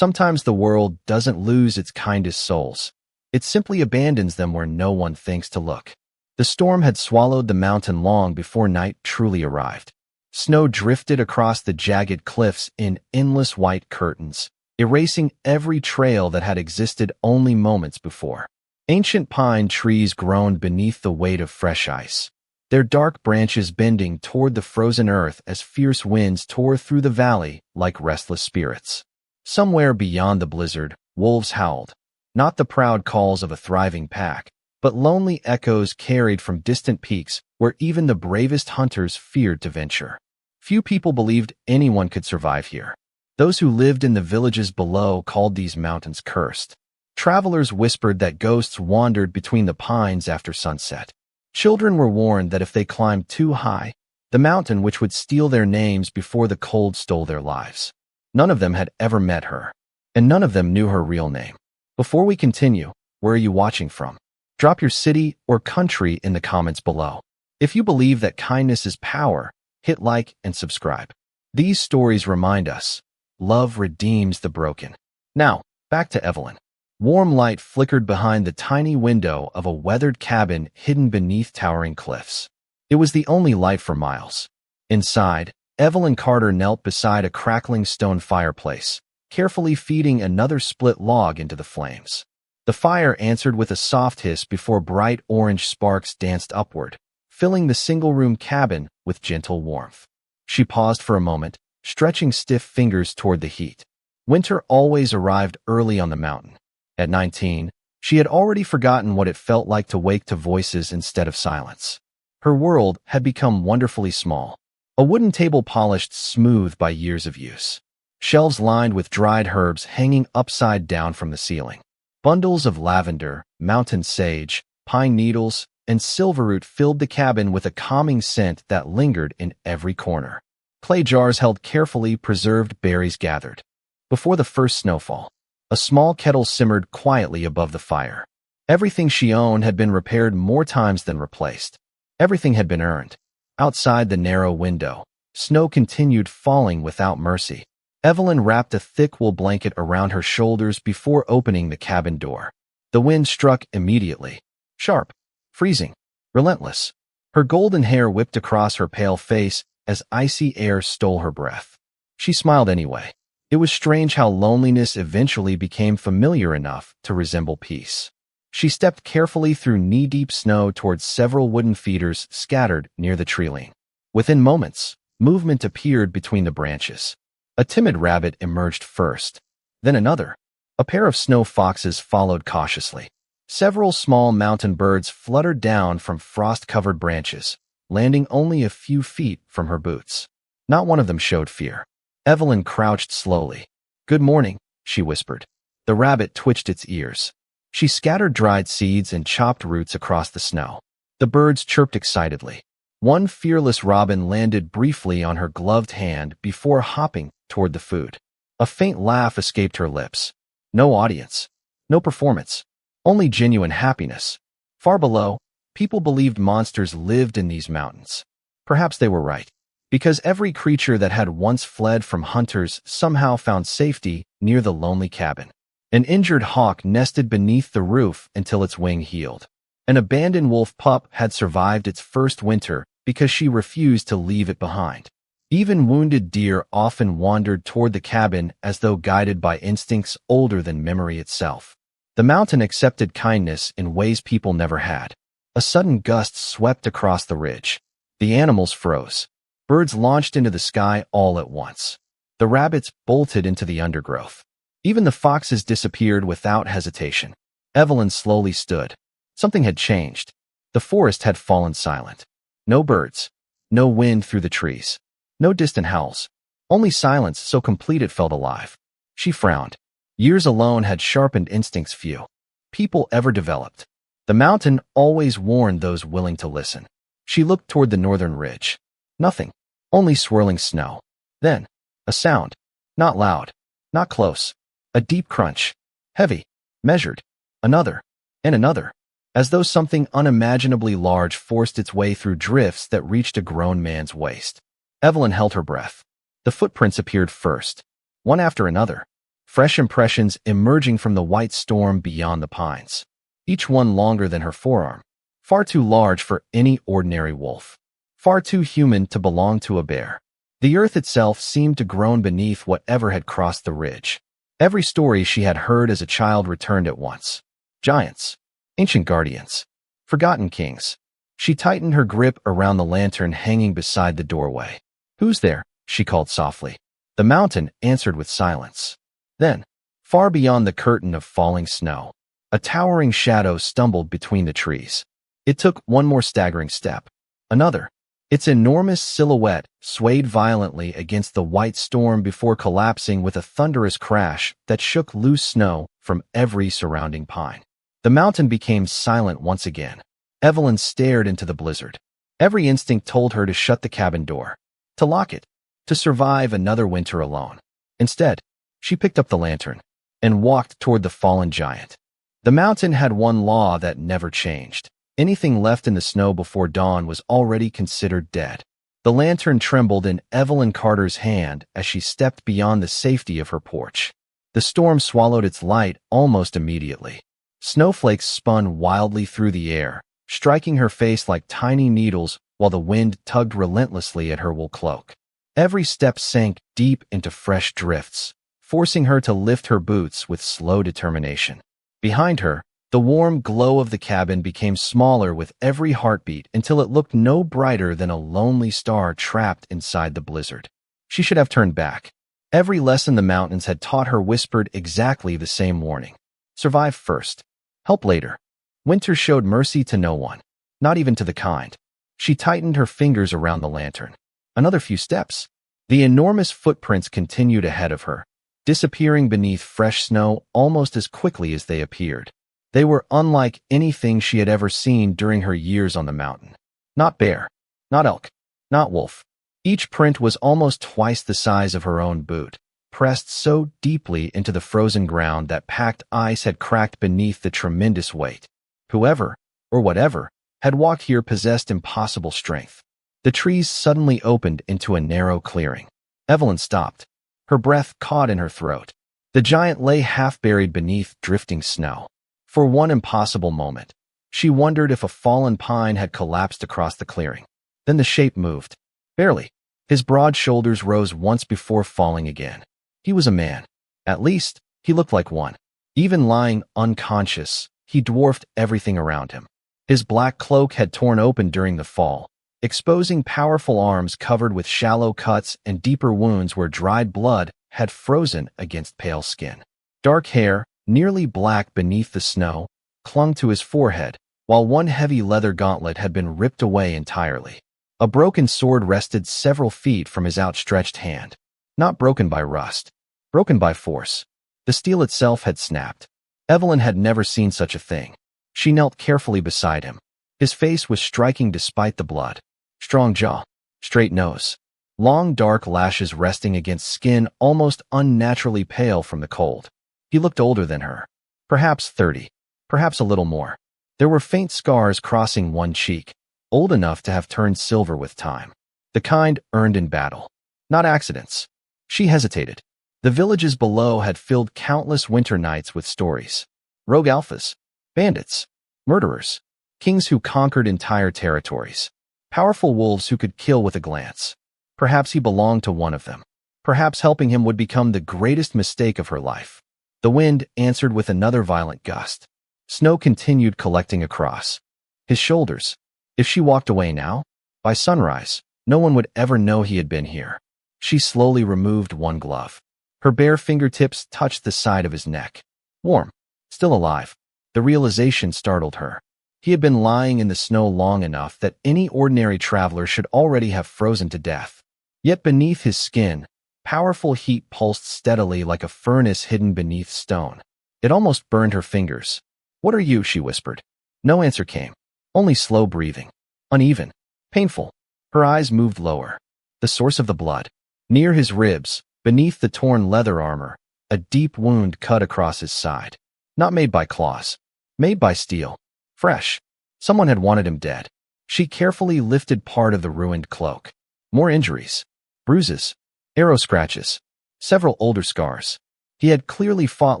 Sometimes the world doesn't lose its kindest souls. It simply abandons them where no one thinks to look. The storm had swallowed the mountain long before night truly arrived. Snow drifted across the jagged cliffs in endless white curtains, erasing every trail that had existed only moments before. Ancient pine trees groaned beneath the weight of fresh ice, their dark branches bending toward the frozen earth as fierce winds tore through the valley like restless spirits. Somewhere beyond the blizzard, wolves howled, not the proud calls of a thriving pack, but lonely echoes carried from distant peaks where even the bravest hunters feared to venture. Few people believed anyone could survive here. Those who lived in the villages below called these mountains cursed. Travelers whispered that ghosts wandered between the pines after sunset. Children were warned that if they climbed too high, the mountain which would steal their names before the cold stole their lives. None of them had ever met her, and none of them knew her real name. Before we continue, where are you watching from? Drop your city or country in the comments below. If you believe that kindness is power, hit like and subscribe. These stories remind us, love redeems the broken. Now, back to Evelyn. Warm light flickered behind the tiny window of a weathered cabin hidden beneath towering cliffs. It was the only light for miles. Inside, Evelyn Carter knelt beside a crackling stone fireplace, carefully feeding another split log into the flames. The fire answered with a soft hiss before bright orange sparks danced upward, filling the single-room cabin with gentle warmth. She paused for a moment, stretching stiff fingers toward the heat. Winter always arrived early on the mountain. At 19, she had already forgotten what it felt like to wake to voices instead of silence. Her world had become wonderfully small. A wooden table polished smooth by years of use. Shelves lined with dried herbs hanging upside down from the ceiling. Bundles of lavender, mountain sage, pine needles, and silverroot filled the cabin with a calming scent that lingered in every corner. Clay jars held carefully preserved berries gathered. Before the first snowfall, a small kettle simmered quietly above the fire. Everything she owned had been repaired more times than replaced. Everything had been earned. Outside the narrow window, snow continued falling without mercy. Evelyn wrapped a thick wool blanket around her shoulders before opening the cabin door. The wind struck immediately. Sharp, freezing, relentless. Her golden hair whipped across her pale face as icy air stole her breath. She smiled anyway. It was strange how loneliness eventually became familiar enough to resemble peace. She stepped carefully through knee-deep snow towards several wooden feeders scattered near the tree-line. Within moments, movement appeared between the branches. A timid rabbit emerged first, then another. A pair of snow foxes followed cautiously. Several small mountain birds fluttered down from frost-covered branches, landing only a few feet from her boots. Not one of them showed fear. Evelyn crouched slowly. "Good morning," she whispered. The rabbit twitched its ears. She scattered dried seeds and chopped roots across the snow. The birds chirped excitedly. One fearless robin landed briefly on her gloved hand before hopping toward the food. A faint laugh escaped her lips. No audience, no performance, only genuine happiness. Far below, people believed monsters lived in these mountains. Perhaps they were right, because every creature that had once fled from hunters somehow found safety near the lonely cabin. An injured hawk nested beneath the roof until its wing healed. An abandoned wolf pup had survived its first winter because she refused to leave it behind. Even wounded deer often wandered toward the cabin as though guided by instincts older than memory itself. The mountain accepted kindness in ways people never had. A sudden gust swept across the ridge. The animals froze. Birds launched into the sky all at once. The rabbits bolted into the undergrowth. Even the foxes disappeared without hesitation. Evelyn slowly stood. Something had changed. The forest had fallen silent. No birds. No wind through the trees. No distant howls. Only silence so complete it felt alive. She frowned. Years alone had sharpened instincts few people ever developed. The mountain always warned those willing to listen. She looked toward the northern ridge. Nothing. Only swirling snow. Then, a sound. Not loud. Not close. A deep crunch. Heavy. Measured. Another. And another. As though something unimaginably large forced its way through drifts that reached a grown man's waist. Evelyn held her breath. The footprints appeared first. One after another. fresh impressions emerging from the white storm beyond the pines, each one longer than her forearm, far too large for any ordinary wolf, far too human to belong to a bear. The earth itself seemed to groan beneath whatever had crossed the ridge. Every story she had heard as a child returned at once. Giants, ancient guardians, forgotten kings. She tightened her grip around the lantern hanging beside the doorway. "Who's there?" she called softly. The mountain answered with silence. Then, far beyond the curtain of falling snow, a towering shadow stumbled between the trees. It took one more staggering step. Another. Its enormous silhouette swayed violently against the white storm before collapsing with a thunderous crash that shook loose snow from every surrounding pine. The mountain became silent once again. Evelyn stared into the blizzard. Every instinct told her to shut the cabin door, to lock it, to survive another winter alone. Instead, she picked up the lantern and walked toward the fallen giant. The mountain had one law that never changed. Anything left in the snow before dawn was already considered dead. The lantern trembled in Evelyn Carter's hand as she stepped beyond the safety of her porch. The storm swallowed its light almost immediately. Snowflakes spun wildly through the air, striking her face like tiny needles while the wind tugged relentlessly at her wool cloak. Every step sank deep into fresh drifts, forcing her to lift her boots with slow determination. Behind her, the warm glow of the cabin became smaller with every heartbeat until it looked no brighter than a lonely star trapped inside the blizzard. She should have turned back. Every lesson the mountains had taught her whispered exactly the same warning. Survive first. Help later. Winter showed mercy to no one, not even to the kind. She tightened her fingers around the lantern. Another few steps. The enormous footprints continued ahead of her, disappearing beneath fresh snow almost as quickly as they appeared. They were unlike anything she had ever seen during her years on the mountain. Not bear, not elk, not wolf. Each print was almost twice the size of her own boot, pressed so deeply into the frozen ground that packed ice had cracked beneath the tremendous weight. Whoever, or whatever, had walked here possessed impossible strength. The trees suddenly opened into a narrow clearing. Evelyn stopped, her breath caught in her throat. The giant lay half-buried beneath drifting snow. For one impossible moment, she wondered if a fallen pine had collapsed across the clearing. Then the shape moved. Barely. His broad shoulders rose once before falling again. He was a man. At least, he looked like one. Even lying unconscious, he dwarfed everything around him. His black cloak had torn open during the fall, exposing powerful arms covered with shallow cuts and deeper wounds where dried blood had frozen against pale skin. Dark hair, nearly black beneath the snow, clung to his forehead, while one heavy leather gauntlet had been ripped away entirely. A broken sword rested several feet from his outstretched hand. Not broken by rust, broken by force. The steel itself had snapped. Evelyn had never seen such a thing. She knelt carefully beside him. His face was striking despite the blood. Strong jaw, straight nose, long dark lashes resting against skin almost unnaturally pale from the cold. He looked older than her, perhaps 30, perhaps a little more. There were faint scars crossing one cheek, old enough to have turned silver with time. The kind earned in battle, not accidents. She hesitated. The villages below had filled countless winter nights with stories. Rogue alphas, bandits, murderers, kings who conquered entire territories, powerful wolves who could kill with a glance. Perhaps he belonged to one of them. Perhaps helping him would become the greatest mistake of her life. The wind answered with another violent gust. Snow continued collecting across his shoulders. If she walked away now, by sunrise, no one would ever know he had been here. She slowly removed one glove. Her bare fingertips touched the side of his neck. Warm, still alive. The realization startled her. He had been lying in the snow long enough that any ordinary traveler should already have frozen to death. Yet beneath his skin, powerful heat pulsed steadily like a furnace hidden beneath stone. It almost burned her fingers. "What are you?" she whispered. No answer came. Only slow breathing. Uneven. Painful. Her eyes moved lower. The source of the blood. Near his ribs, beneath the torn leather armor, a deep wound cut across his side. Not made by claws. Made by steel. Fresh. Someone had wanted him dead. She carefully lifted part of the ruined cloak. More injuries. Bruises. Arrow scratches. Several older scars. He had clearly fought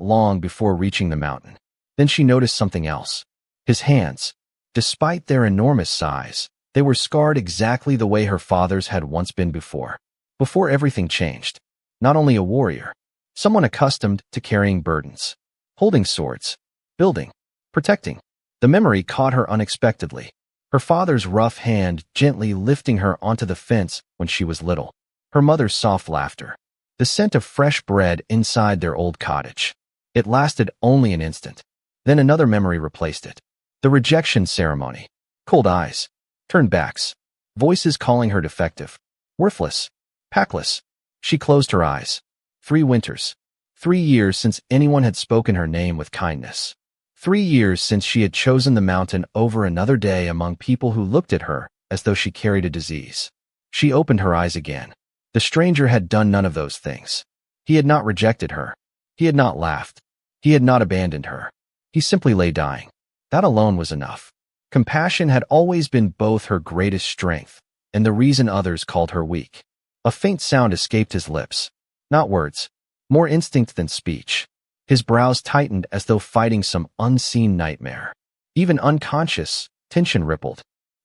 long before reaching the mountain. Then she noticed something else. His hands. Despite their enormous size, they were scarred exactly the way her father's had once been before. Before everything changed. Not only a warrior, someone accustomed to carrying burdens, holding swords, building, protecting. The memory caught her unexpectedly. Her father's rough hand gently lifting her onto the fence when she was little. Her mother's soft laughter. The scent of fresh bread inside their old cottage. It lasted only an instant. Then another memory replaced it. The rejection ceremony. Cold eyes. Turned backs. Voices calling her defective. Worthless. Packless. She closed her eyes. 3 winters. 3 years since anyone had spoken her name with kindness. 3 years since she had chosen the mountain over another day among people who looked at her as though she carried a disease. She opened her eyes again. The stranger had done none of those things. He had not rejected her. He had not laughed. He had not abandoned her. He simply lay dying. That alone was enough. Compassion had always been both her greatest strength and the reason others called her weak. A faint sound escaped his lips. Not words. More instinct than speech. His brows tightened as though fighting some unseen nightmare. Even unconscious, tension rippled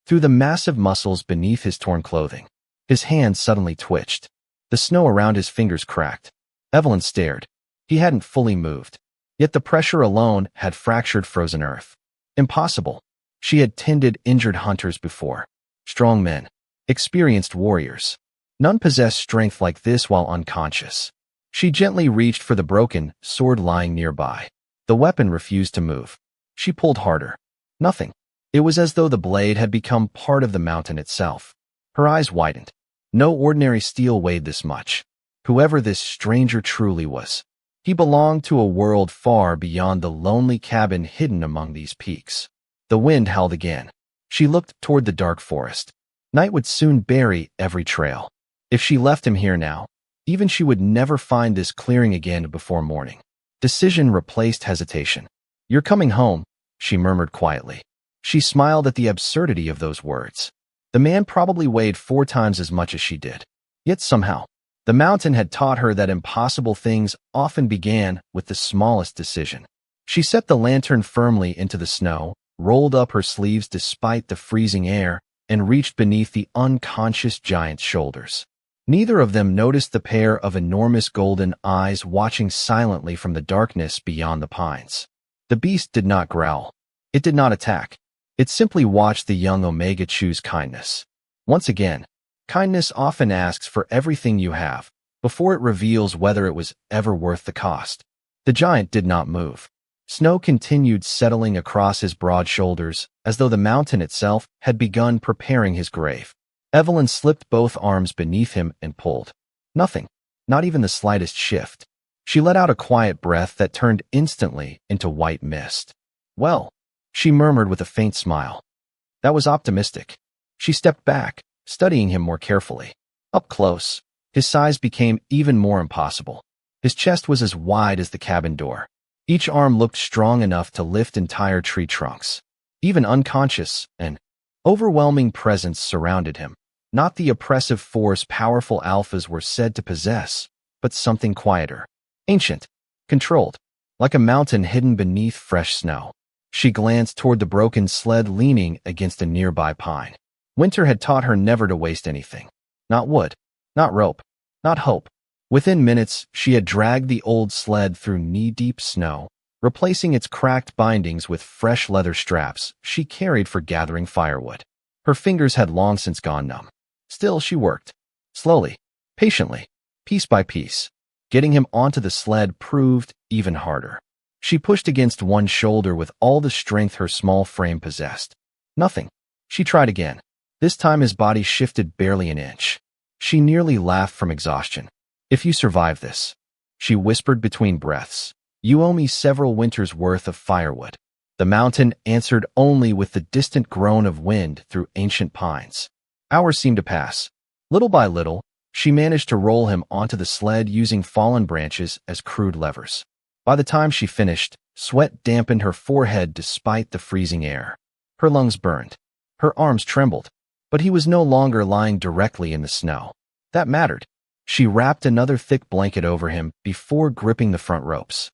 through the massive muscles beneath his torn clothing. His hands suddenly twitched. The snow around his fingers cracked. Evelyn stared. He hadn't fully moved. Yet the pressure alone had fractured frozen earth. Impossible. She had tended injured hunters before. Strong men. Experienced warriors. None possessed strength like this while unconscious. She gently reached for the broken sword lying nearby. The weapon refused to move. She pulled harder. Nothing. It was as though the blade had become part of the mountain itself. Her eyes widened. No ordinary steel weighed this much. Whoever this stranger truly was. He belonged to a world far beyond the lonely cabin hidden among these peaks. The wind howled again. She looked toward the dark forest. Night would soon bury every trail. If she left him here now, even she would never find this clearing again before morning. Decision replaced hesitation. "You're coming home," she murmured quietly. She smiled at the absurdity of those words. The man probably weighed 4 times as much as she did. Yet somehow, the mountain had taught her that impossible things often began with the smallest decision. She set the lantern firmly into the snow, rolled up her sleeves despite the freezing air, and reached beneath the unconscious giant's shoulders. Neither of them noticed the pair of enormous golden eyes watching silently from the darkness beyond the pines. The beast did not growl. It did not attack. It simply watched the young Omega choose kindness. Once again, kindness often asks for everything you have, before it reveals whether it was ever worth the cost. The giant did not move. Snow continued settling across his broad shoulders, as though the mountain itself had begun preparing his grave. Evelyn slipped both arms beneath him and pulled. Nothing, not even the slightest shift. She let out a quiet breath that turned instantly into white mist. "Well," she murmured with a faint smile. That was optimistic. She stepped back, studying him more carefully. Up close, his size became even more impossible. His chest was as wide as the cabin door. Each arm looked strong enough to lift entire tree trunks. Even unconscious, an overwhelming presence surrounded him. Not the oppressive force powerful alphas were said to possess, but something quieter. Ancient. Controlled. Like a mountain hidden beneath fresh snow. She glanced toward the broken sled leaning against a nearby pine. Winter had taught her never to waste anything. Not wood. Not rope. Not hope. Within minutes, she had dragged the old sled through knee-deep snow, replacing its cracked bindings with fresh leather straps she carried for gathering firewood. Her fingers had long since gone numb. Still, she worked. Slowly. Patiently. Piece by piece. Getting him onto the sled proved even harder. She pushed against one shoulder with all the strength her small frame possessed. Nothing. She tried again. This time his body shifted barely an inch. She nearly laughed from exhaustion. "If you survive this," she whispered between breaths, "you owe me several winters' worth of firewood." The mountain answered only with the distant groan of wind through ancient pines. Hours seemed to pass. Little by little, she managed to roll him onto the sled using fallen branches as crude levers. By the time she finished, sweat dampened her forehead despite the freezing air. Her lungs burned. Her arms trembled. But he was no longer lying directly in the snow. That mattered. She wrapped another thick blanket over him before gripping the front ropes.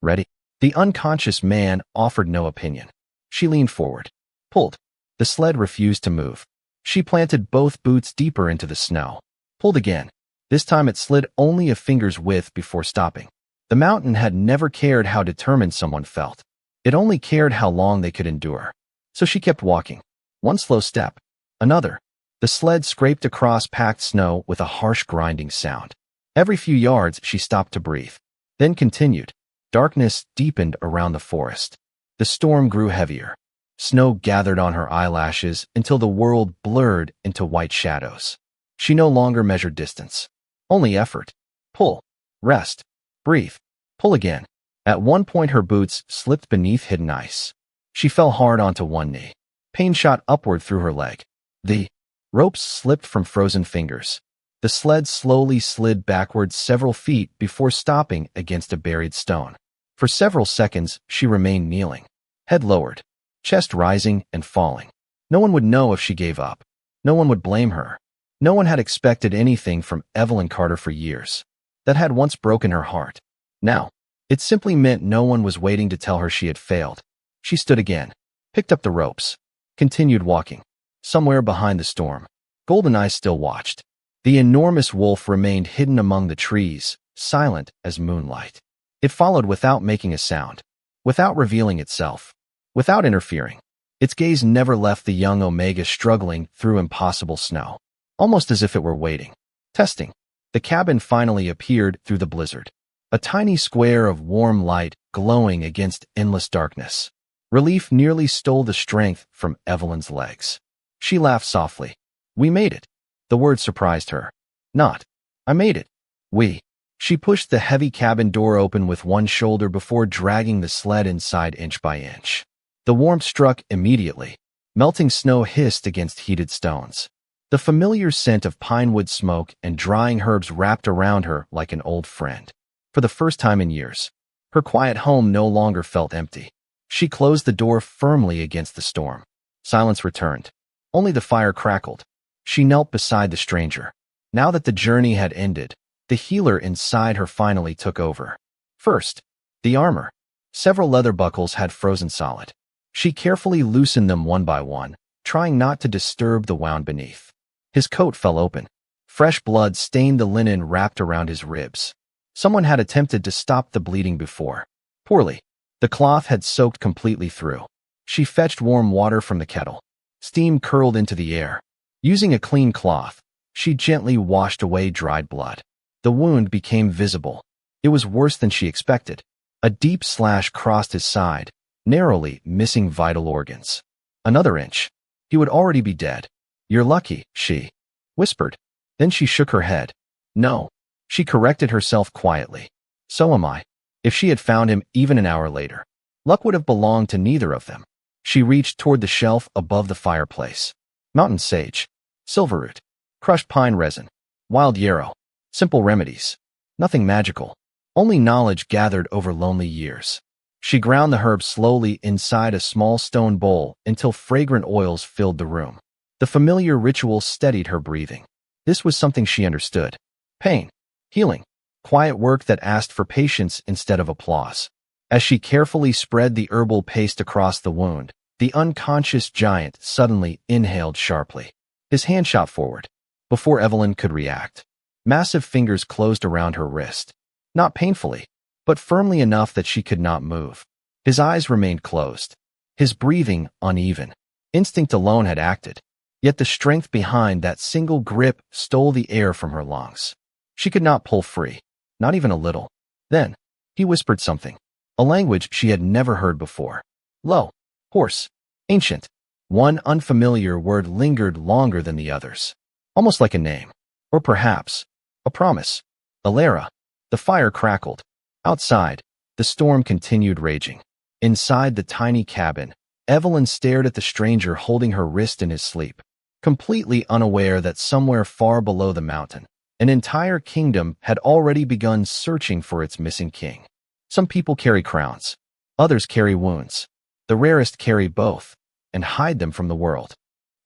Ready? The unconscious man offered no opinion. She leaned forward, pulled. The sled refused to move. She planted both boots deeper into the snow, pulled again. This time it slid only a finger's width before stopping. The mountain had never cared how determined someone felt. It only cared how long they could endure. So she kept walking. One slow step, another. The sled scraped across packed snow with a harsh grinding sound. Every few yards she stopped to breathe, then continued. Darkness deepened around the forest. The storm grew heavier. Snow gathered on her eyelashes until the world blurred into white shadows. She no longer measured distance. Only effort. Pull. Rest. Breathe. Pull again. At one point her boots slipped beneath hidden ice. She fell hard onto one knee. Pain shot upward through her leg. The ropes slipped from frozen fingers. The sled slowly slid backward several feet before stopping against a buried stone. For several seconds she remained kneeling, head lowered, chest rising and falling. No one would know if she gave up. No one would blame her. No one had expected anything from Evelyn Carter for years. That had once broken her heart. Now, it simply meant no one was waiting to tell her she had failed. She stood again, picked up the ropes, continued walking. Somewhere behind the storm, Golden Eyes still watched. The enormous wolf remained hidden among the trees, silent as moonlight. It followed without making a sound, without revealing itself, without interfering. Its gaze never left the young Omega struggling through impossible snow, almost as if it were waiting, testing. The cabin finally appeared through the blizzard, a tiny square of warm light glowing against endless darkness. Relief nearly stole the strength from Evelyn's legs. She laughed softly. We made it. The word surprised her. Not, I made it. We. She pushed the heavy cabin door open with one shoulder before dragging the sled inside inch by inch. The warmth struck immediately. Melting snow hissed against heated stones. The familiar scent of pine wood smoke and drying herbs wrapped around her like an old friend. For the first time in years, her quiet home no longer felt empty. She closed the door firmly against the storm. Silence returned. Only the fire crackled. She knelt beside the stranger. Now that the journey had ended, the healer inside her finally took over. First, the armor. Several leather buckles had frozen solid. She carefully loosened them one by one, trying not to disturb the wound beneath. His coat fell open. Fresh blood stained the linen wrapped around his ribs. Someone had attempted to stop the bleeding before. Poorly. The cloth had soaked completely through. She fetched warm water from the kettle. Steam curled into the air. Using a clean cloth, she gently washed away dried blood. The wound became visible. It was worse than she expected. A deep slash crossed his side, narrowly missing vital organs. Another inch. He would already be dead. You're lucky, she whispered. Then she shook her head. No. She corrected herself quietly. So am I. If she had found him even an hour later, luck would have belonged to neither of them. She reached toward the shelf above the fireplace. Mountain sage, silverroot, crushed pine resin, wild yarrow. Simple remedies. Nothing magical. Only knowledge gathered over lonely years. She ground the herbs slowly inside a small stone bowl until fragrant oils filled the room. The familiar ritual steadied her breathing. This was something she understood. Pain. Healing. Quiet work that asked for patience instead of applause. As she carefully spread the herbal paste across the wound, the unconscious giant suddenly inhaled sharply. His hand shot forward. Before Evelyn could react, massive fingers closed around her wrist. Not painfully, but firmly enough that she could not move. His eyes remained closed. His breathing uneven. Instinct alone had acted. Yet the strength behind that single grip stole the air from her lungs. She could not pull free. Not even a little. Then, he whispered something. A language she had never heard before. Low. Hoarse. Ancient. One unfamiliar word lingered longer than the others. Almost like a name. Or perhaps, a promise. Alara. The fire crackled. Outside, the storm continued raging. Inside the tiny cabin, Evelyn stared at the stranger holding her wrist in his sleep, completely unaware that somewhere far below the mountain, an entire kingdom had already begun searching for its missing king. Some people carry crowns. Others carry wounds. The rarest carry both and hide them from the world.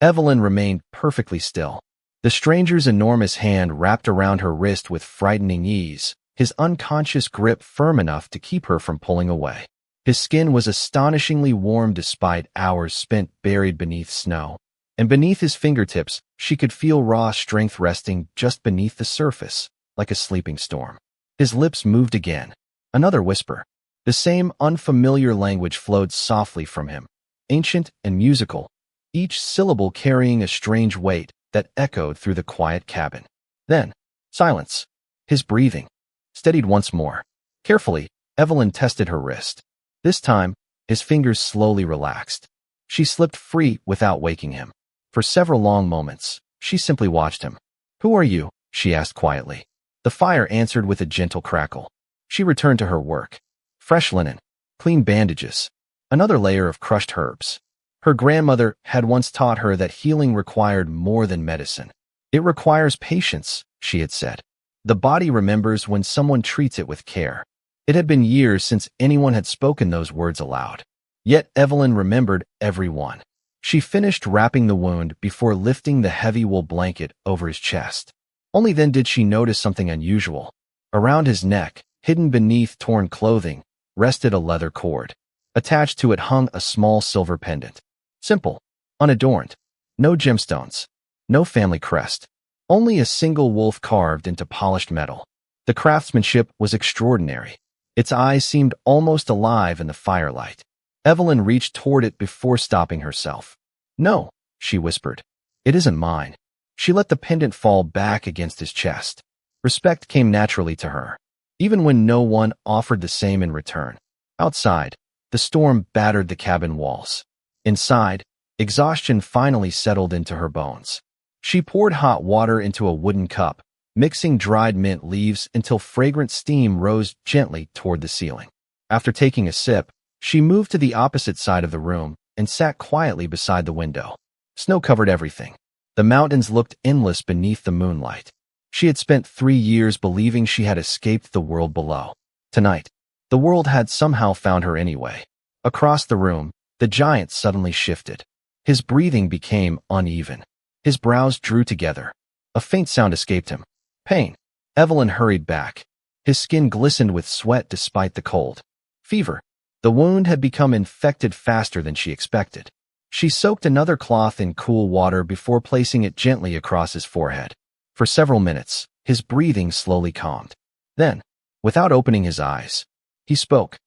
Evelyn remained perfectly still. The stranger's enormous hand wrapped around her wrist with frightening ease, his unconscious grip firm enough to keep her from pulling away. His skin was astonishingly warm despite hours spent buried beneath snow, and beneath his fingertips, she could feel raw strength resting just beneath the surface, like a sleeping storm. His lips moved again. Another whisper. The same unfamiliar language flowed softly from him, ancient and musical, each syllable carrying a strange weight that echoed through the quiet cabin. Then, silence. His breathing steadied once more. Carefully, Evelyn tested her wrist. This time, his fingers slowly relaxed. She slipped free without waking him. For several long moments, she simply watched him. "Who are you?" she asked quietly. The fire answered with a gentle crackle. She returned to her work. Fresh linen, clean bandages, another layer of crushed herbs. Her grandmother had once taught her that healing required more than medicine. It requires patience, she had said. The body remembers when someone treats it with care. It had been years since anyone had spoken those words aloud. Yet Evelyn remembered every one. She finished wrapping the wound before lifting the heavy wool blanket over his chest. Only then did she notice something unusual. Around his neck, hidden beneath torn clothing, rested a leather cord. Attached to it hung a small silver pendant. Simple, unadorned, no gemstones, no family crest, only a single wolf carved into polished metal. The craftsmanship was extraordinary. Its eyes seemed almost alive in the firelight. Evelyn reached toward it before stopping herself. "No," she whispered. "It isn't mine." She let the pendant fall back against his chest. Respect came naturally to her, even when no one offered the same in return. Outside, the storm battered the cabin walls. Inside, exhaustion finally settled into her bones. She poured hot water into a wooden cup, mixing dried mint leaves until fragrant steam rose gently toward the ceiling. After taking a sip, she moved to the opposite side of the room and sat quietly beside the window. Snow covered everything. The mountains looked endless beneath the moonlight. She had spent 3 years believing she had escaped the world below. Tonight, the world had somehow found her anyway. Across the room, the giant suddenly shifted. His breathing became uneven. His brows drew together. A faint sound escaped him. Pain. Evelyn hurried back. His skin glistened with sweat despite the cold. Fever. The wound had become infected faster than she expected. She soaked another cloth in cool water before placing it gently across his forehead. For several minutes, his breathing slowly calmed. Then, without opening his eyes, he spoke.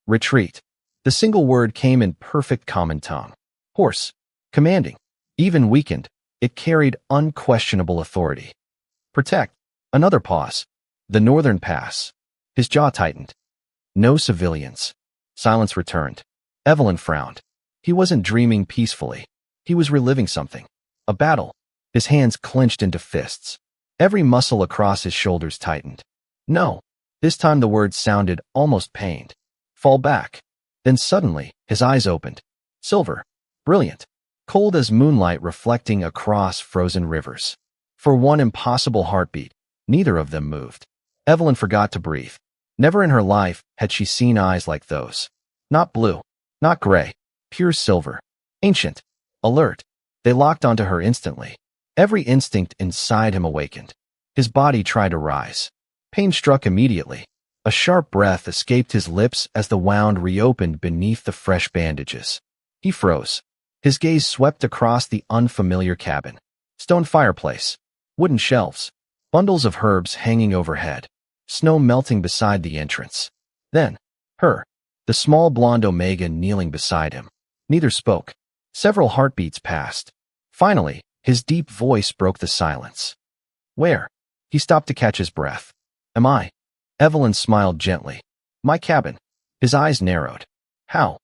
"Retreat." The single word came in perfect common tongue. Hoarse, commanding, even weakened, it carried unquestionable authority. "Protect." Another pause. "The northern pass." His jaw tightened. "No civilians." Silence returned. Evelyn frowned. He wasn't dreaming peacefully. He was reliving something. A battle. His hands clenched into fists. Every muscle across his shoulders tightened. "No." This time the words sounded almost pained. "Fall back." Then suddenly, his eyes opened. Silver. Brilliant. Cold as moonlight reflecting across frozen rivers. For one impossible heartbeat, neither of them moved. Evelyn forgot to breathe. Never in her life had she seen eyes like those. Not blue. Not gray. Pure silver. Ancient. Alert. They locked onto her instantly. Every instinct inside him awakened. His body tried to rise. Pain struck immediately. A sharp breath escaped his lips as the wound reopened beneath the fresh bandages. He froze. His gaze swept across the unfamiliar cabin. Stone fireplace. Wooden shelves. Bundles of herbs hanging overhead. Snow melting beside the entrance. Then, her. The small blonde Omega kneeling beside him. Neither spoke. Several heartbeats passed. Finally, his deep voice broke the silence. "Where?" He stopped to catch his breath. "Am I?" Evelyn smiled gently. "My cabin." His eyes narrowed. "How?"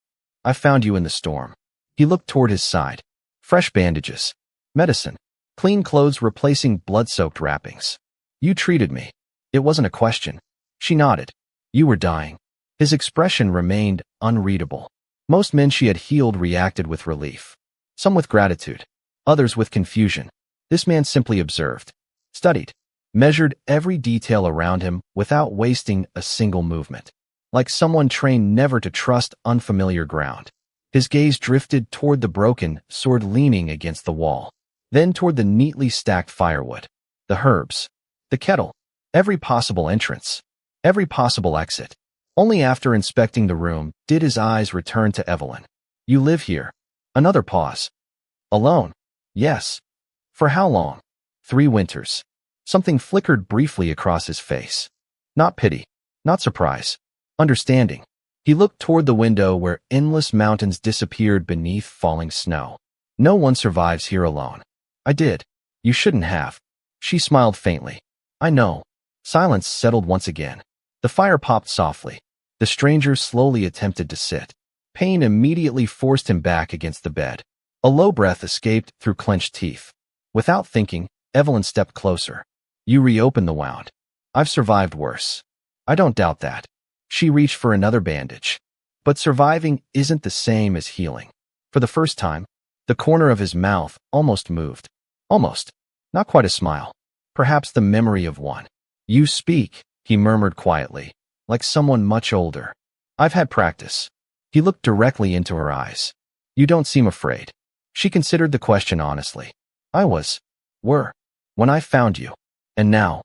"I found you in the storm." He looked toward his side. Fresh bandages. Medicine. Clean clothes replacing blood-soaked wrappings. "You treated me." It wasn't a question. She nodded. "You were dying." His expression remained unreadable. Most men she had healed reacted with relief. Some with gratitude. Others with confusion. This man simply observed. Studied. Measured every detail around him without wasting a single movement. Like someone trained never to trust unfamiliar ground. His gaze drifted toward the broken sword leaning against the wall. then toward the neatly stacked firewood, the herbs, the kettle, every possible entrance, every possible exit. Only after inspecting the room did his eyes return to Evelyn. You live here. Another pause. Alone? Yes. For how long? 3 winters. Something flickered briefly across his face. Not pity, not surprise, understanding. He looked toward the window where endless mountains disappeared beneath falling snow. No one survives here alone. I did. You shouldn't have. She smiled faintly. I know. Silence settled once again. The fire popped softly. The stranger slowly attempted to sit. Pain immediately forced him back against the bed. A low breath escaped through clenched teeth. Without thinking, Evelyn stepped closer. You reopened the wound. I've survived worse. I don't doubt that. She reached for another bandage. But surviving isn't the same as healing. For the first time, the corner of his mouth almost moved. Almost. Not quite a smile. Perhaps the memory of one. You speak, he murmured quietly, like someone much older. I've had practice. He looked directly into her eyes. You don't seem afraid. She considered the question honestly. I were, when I found you. And now.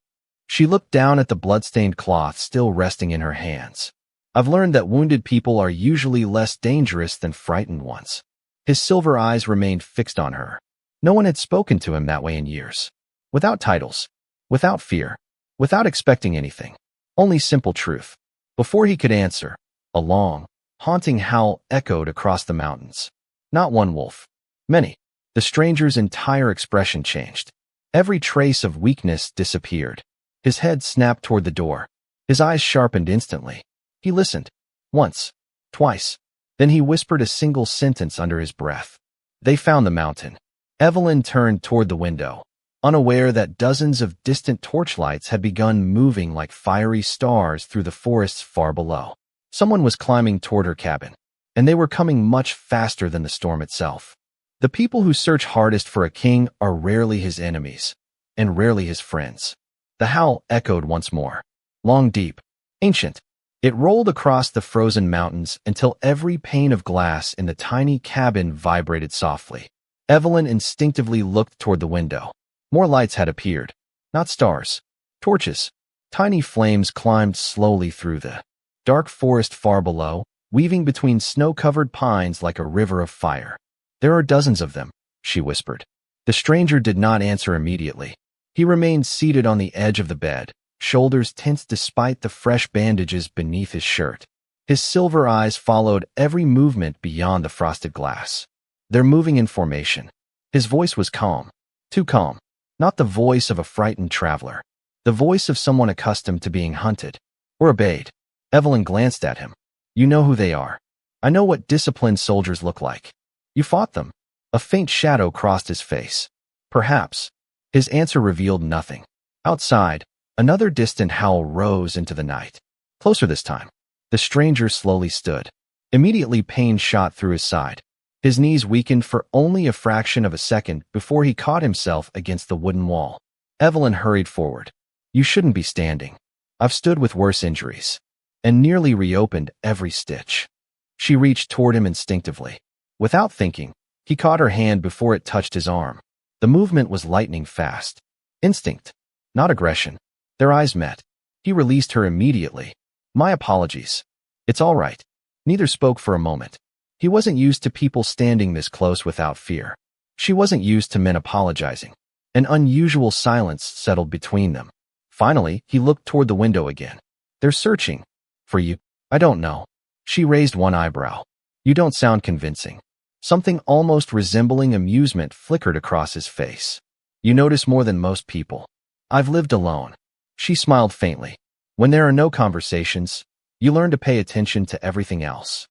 She looked down at the blood-stained cloth still resting in her hands. I've learned that wounded people are usually less dangerous than frightened ones. His silver eyes remained fixed on her. No one had spoken to him that way in years. Without titles. Without fear. Without expecting anything. Only simple truth. Before he could answer, a long, haunting howl echoed across the mountains. Not one wolf. Many. The stranger's entire expression changed. Every trace of weakness disappeared. His head snapped toward the door. His eyes sharpened instantly. He listened. Once. Twice. Then he whispered a single sentence under his breath. They found the mountain. Evelyn turned toward the window, unaware that dozens of distant torchlights had begun moving like fiery stars through the forests far below. Someone was climbing toward her cabin, and they were coming much faster than the storm itself. The people who search hardest for a king are rarely his enemies, and rarely his friends. The howl echoed once more. Long, deep, ancient. It rolled across the frozen mountains until every pane of glass in the tiny cabin vibrated softly. Evelyn instinctively looked toward the window. More lights had appeared. Not stars. Torches. Tiny flames climbed slowly through the dark forest far below, weaving between snow-covered pines like a river of fire. There are dozens of them, she whispered. The stranger did not answer immediately. He remained seated on the edge of the bed, shoulders tense despite the fresh bandages beneath his shirt. His silver eyes followed every movement beyond the frosted glass. They're moving in formation. His voice was calm. Too calm. Not the voice of a frightened traveler. The voice of someone accustomed to being hunted. Or obeyed. Evelyn glanced at him. You know who they are. I know what disciplined soldiers look like. You fought them. A faint shadow crossed his face. Perhaps. His answer revealed nothing. Outside, another distant howl rose into the night. Closer this time. The stranger slowly stood. Immediately pain shot through his side. His knees weakened for only a fraction of a second before he caught himself against the wooden wall. Evelyn hurried forward. You shouldn't be standing. I've stood with worse injuries. And nearly reopened every stitch. She reached toward him instinctively. Without thinking, he caught her hand before it touched his arm. The movement was lightning fast. Instinct. Not aggression. Their eyes met. He released her immediately. My apologies. It's all right. Neither spoke for a moment. He wasn't used to people standing this close without fear. She wasn't used to men apologizing. An unusual silence settled between them. Finally, he looked toward the window again. They're searching. For you. I don't know. She raised one eyebrow. You don't sound convincing. Something almost resembling amusement flickered across his face. You notice more than most people. I've lived alone. She smiled faintly. When there are no conversations, you learn to pay attention to everything else.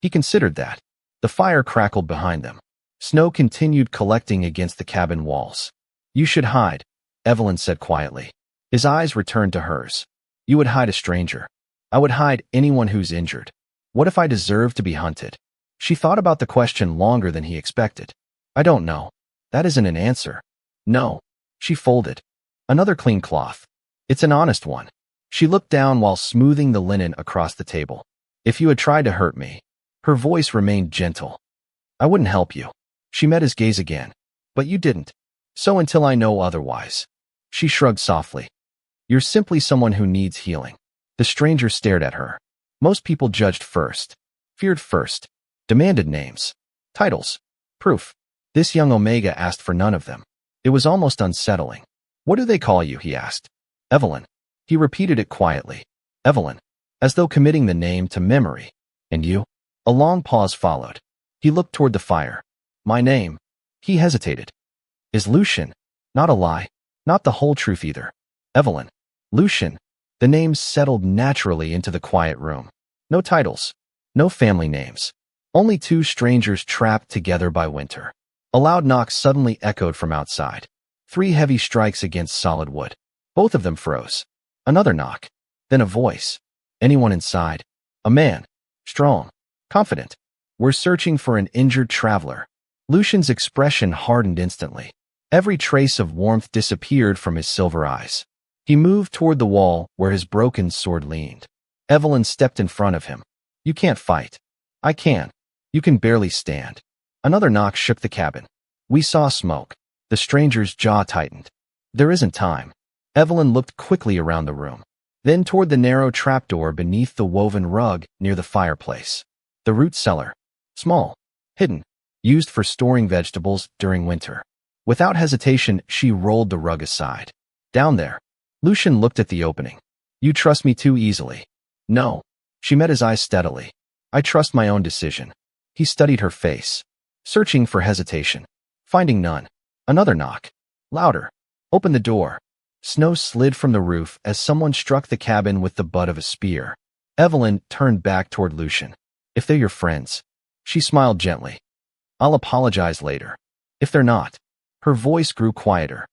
He considered that. The fire crackled behind them. Snow continued collecting against the cabin walls. You should hide, Evelyn said quietly. His eyes returned to hers. You would hide a stranger. I would hide anyone who's injured. What if I deserve to be hunted? She thought about the question longer than he expected. I don't know. That isn't an answer. No. She folded. Another clean cloth. It's an honest one. She looked down while smoothing the linen across the table. If you had tried to hurt me. Her voice remained gentle. I wouldn't help you. She met his gaze again. But you didn't. So until I know otherwise. She shrugged softly. You're simply someone who needs healing. The stranger stared at her. Most people judged first, feared first, demanded names, titles, proof. This young Omega asked for none of them. It was almost unsettling. What do they call you? He asked. Evelyn. He repeated it quietly. Evelyn, as though committing the name to memory. And you? A long pause followed. He looked toward the fire. My name. He hesitated. Is Lucian. Not a lie. Not the whole truth either. Evelyn. Lucian. The names settled naturally into the quiet room. No titles. No family names. Only two strangers trapped together by winter. A loud knock suddenly echoed from outside. 3 heavy strikes against solid wood. Both of them froze. Another knock. Then a voice. Anyone inside? A man. Strong. Confident. We're searching for an injured traveler. Lucian's expression hardened instantly. Every trace of warmth disappeared from his silver eyes. He moved toward the wall where his broken sword leaned. Evelyn stepped in front of him. You can't fight. I can. You can barely stand. Another knock shook the cabin. We saw smoke. The stranger's jaw tightened. There isn't time. Evelyn looked quickly around the room, then toward the narrow trapdoor beneath the woven rug near the fireplace. The root cellar. Small. Hidden. Used for storing vegetables during winter. Without hesitation, she rolled the rug aside. Down there. Lucian looked at the opening. You trust me too easily. No. She met his eyes steadily. I trust my own decision. He studied her face, searching for hesitation. Finding none. Another knock. Louder. Open the door. Snow slid from the roof as someone struck the cabin with the butt of a spear. Evelyn turned back toward Lucian. If they're your friends. She smiled gently. I'll apologize later. If they're not. Her voice grew quieter.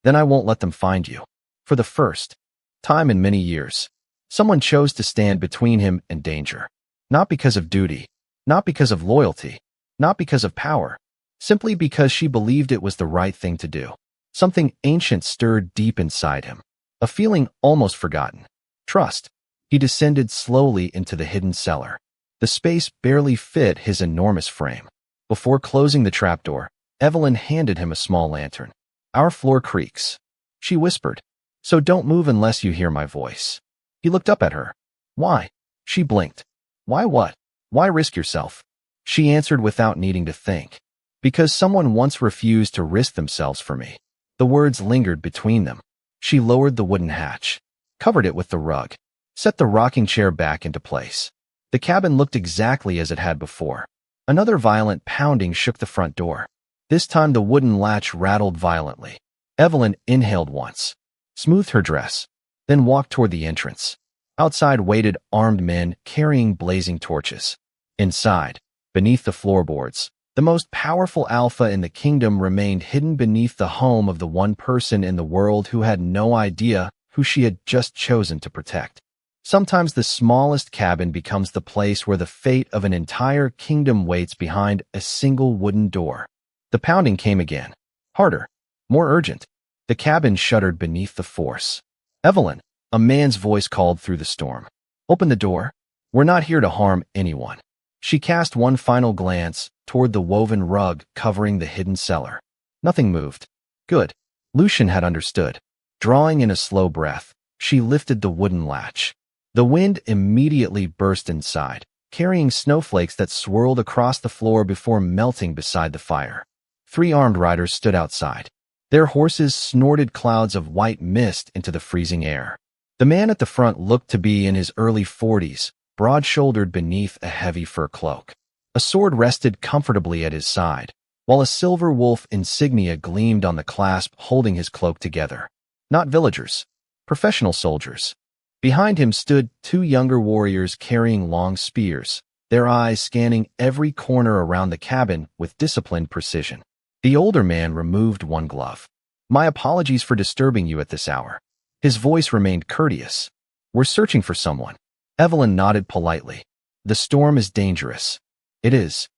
Then I won't let them find you. For the first time in many years, someone chose to stand between him and danger. Not because of duty. Not because of loyalty. Not because of power. Simply because she believed it was the right thing to do. Something ancient stirred deep inside him. A feeling almost forgotten. Trust. He descended slowly into the hidden cellar. The space barely fit his enormous frame. Before closing the trapdoor, Evelyn handed him a small lantern. Our floor creaks. She whispered. So don't move unless you hear my voice. He looked up at her. Why? She blinked. Why what? Why risk yourself? She answered without needing to think. Because someone once refused to risk themselves for me. The words lingered between them. She lowered the wooden hatch, covered it with the rug, set the rocking chair back into place. The cabin looked exactly as it had before. Another violent pounding shook the front door. This time the wooden latch rattled violently. Evelyn inhaled once, smoothed her dress, then walked toward the entrance. Outside waited armed men carrying blazing torches. Inside, beneath the floorboards, the most powerful alpha in the kingdom remained hidden beneath the home of the one person in the world who had no idea who she had just chosen to protect. Sometimes the smallest cabin becomes the place where the fate of an entire kingdom waits behind a single wooden door. The pounding came again. Harder. More urgent. The cabin shuddered beneath the force. Evelyn, a man's voice called through the storm. Open the door. We're not here to harm anyone. She cast one final glance toward the woven rug covering the hidden cellar. Nothing moved. Good. Lucian had understood. Drawing in a slow breath, she lifted the wooden latch. The wind immediately burst inside, carrying snowflakes that swirled across the floor before melting beside the fire. 3 armed riders stood outside. Their horses snorted clouds of white mist into the freezing air. The man at the front looked to be in his early 40s, broad-shouldered beneath a heavy fur cloak. A sword rested comfortably at his side, while a silver wolf insignia gleamed on the clasp holding his cloak together. Not villagers. Professional soldiers. Behind him stood 2 younger warriors carrying long spears, their eyes scanning every corner around the cabin with disciplined precision. The older man removed one glove. My apologies for disturbing you at this hour. His voice remained courteous. We're searching for someone. Evelyn nodded politely. The storm is dangerous. It is.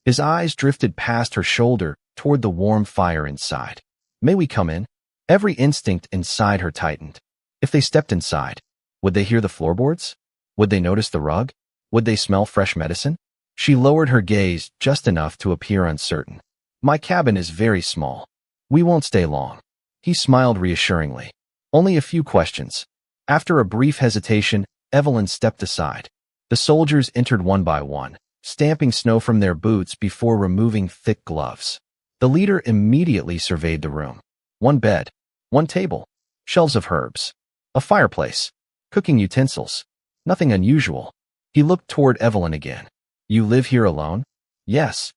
His eyes drifted past her shoulder toward the warm fire inside. May we come in? Every instinct inside her tightened. If they stepped inside, would they hear the floorboards? Would they notice the rug? Would they smell fresh medicine? She lowered her gaze just enough to appear uncertain. My cabin is very small. We won't stay long. He smiled reassuringly. Only a few questions. After a brief hesitation, Evelyn stepped aside. The soldiers entered one by one, stamping snow from their boots before removing thick gloves. The leader immediately surveyed the room. One bed, one table, shelves of herbs, a fireplace, cooking utensils. Nothing unusual. He looked toward Evelyn again. You live here alone? Yes.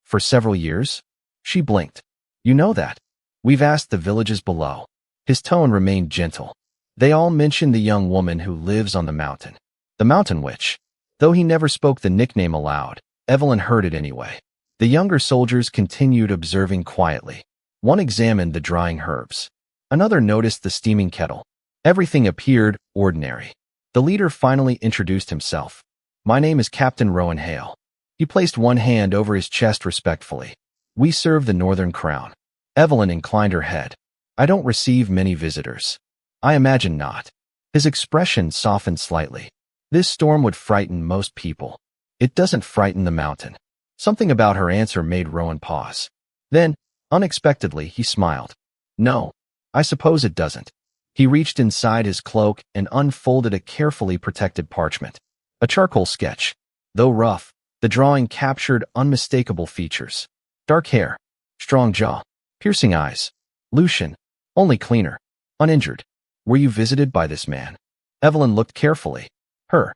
For several years? She blinked. You know that. We've asked the villages below. His tone remained gentle. They all mentioned the young woman who lives on the mountain. The mountain witch. Though he never spoke the nickname aloud, Evelyn heard it anyway. The younger soldiers continued observing quietly. One examined the drying herbs. Another noticed the steaming kettle. Everything appeared ordinary. The leader finally introduced himself. My name is Captain Rowan Hale. He placed one hand over his chest respectfully. We serve the Northern Crown. Evelyn inclined her head. I don't receive many visitors. I imagine not. His expression softened slightly. This storm would frighten most people. It doesn't frighten the mountain. Something about her answer made Rowan pause. Then, unexpectedly, he smiled. No, I suppose it doesn't. He reached inside his cloak and unfolded a carefully protected parchment. A charcoal sketch. Though rough, the drawing captured unmistakable features. Dark hair, strong jaw, piercing eyes. Lucian, only cleaner, uninjured. Were you visited by this man? Evelyn looked carefully. Her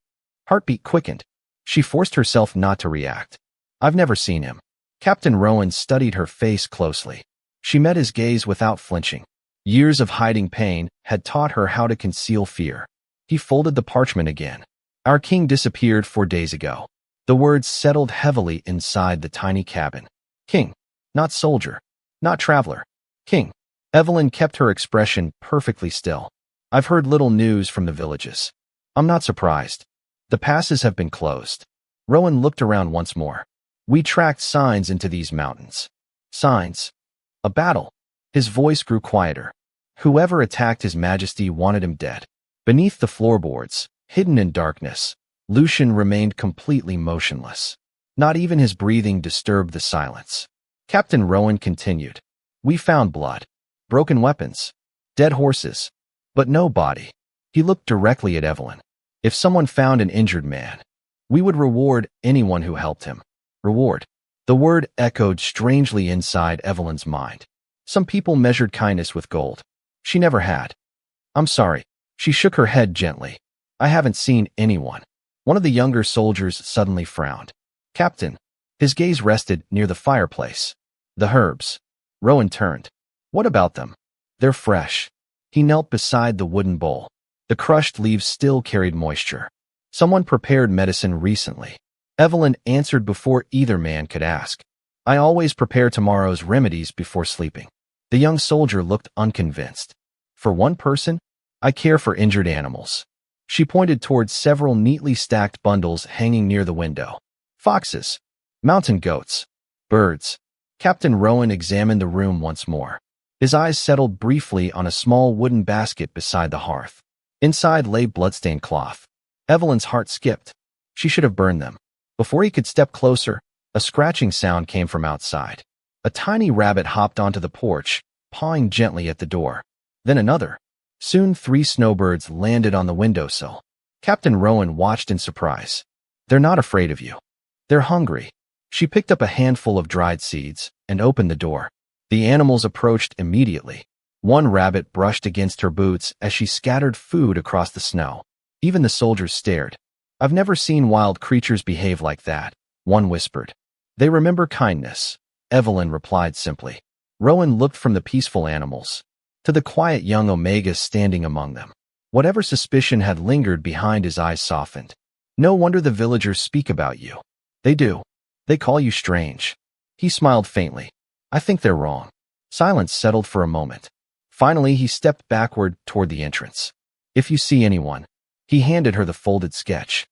heartbeat quickened. She forced herself not to react. I've never seen him. Captain Rowan studied her face closely. She met his gaze without flinching. Years of hiding pain had taught her how to conceal fear. He folded the parchment again. Our king disappeared 4 days ago. The words settled heavily inside the tiny cabin. King, not soldier, not traveler. King. Evelyn kept her expression perfectly still. I've heard little news from the villages. I'm not surprised. The passes have been closed. Rowan looked around once more. We tracked signs into these mountains. Signs. A battle. His voice grew quieter. Whoever attacked His Majesty wanted him dead. Beneath the floorboards, hidden in darkness, Lucian remained completely motionless. Not even his breathing disturbed the silence. Captain Rowan continued. We found blood, broken weapons, dead horses, but no body. He looked directly at Evelyn. If someone found an injured man, we would reward anyone who helped him. Reward. The word echoed strangely inside Evelyn's mind. Some people measured kindness with gold. She never had. I'm sorry. She shook her head gently. I haven't seen anyone. One of the younger soldiers suddenly frowned. Captain. His gaze rested near the fireplace. The herbs. Rowan turned. What about them? They're fresh. He knelt beside the wooden bowl. The crushed leaves still carried moisture. Someone prepared medicine recently. Evelyn answered before either man could ask. I always prepare tomorrow's remedies before sleeping. The young soldier looked unconvinced. For one person, I care for injured animals. She pointed towards several neatly stacked bundles hanging near the window. Foxes, mountain goats, birds. Captain Rowan examined the room once more. His eyes settled briefly on a small wooden basket beside the hearth. Inside lay bloodstained cloth. Evelyn's heart skipped. She should have burned them. Before he could step closer, a scratching sound came from outside. A tiny rabbit hopped onto the porch, pawing gently at the door. Then another. Soon 3 snowbirds landed on the windowsill. Captain Rowan watched in surprise. They're not afraid of you. They're hungry. She picked up a handful of dried seeds and opened the door. The animals approached immediately. One rabbit brushed against her boots as she scattered food across the snow. Even the soldiers stared. I've never seen wild creatures behave like that, one whispered. They remember kindness, Evelyn replied simply. Rowan looked from the peaceful animals to the quiet young Omegas standing among them. Whatever suspicion had lingered behind his eyes softened. No wonder the villagers speak about you. They do. They call you strange. He smiled faintly. I think they're wrong. Silence settled for a moment. Finally, he stepped backward toward the entrance. If you see anyone, he handed her the folded sketch.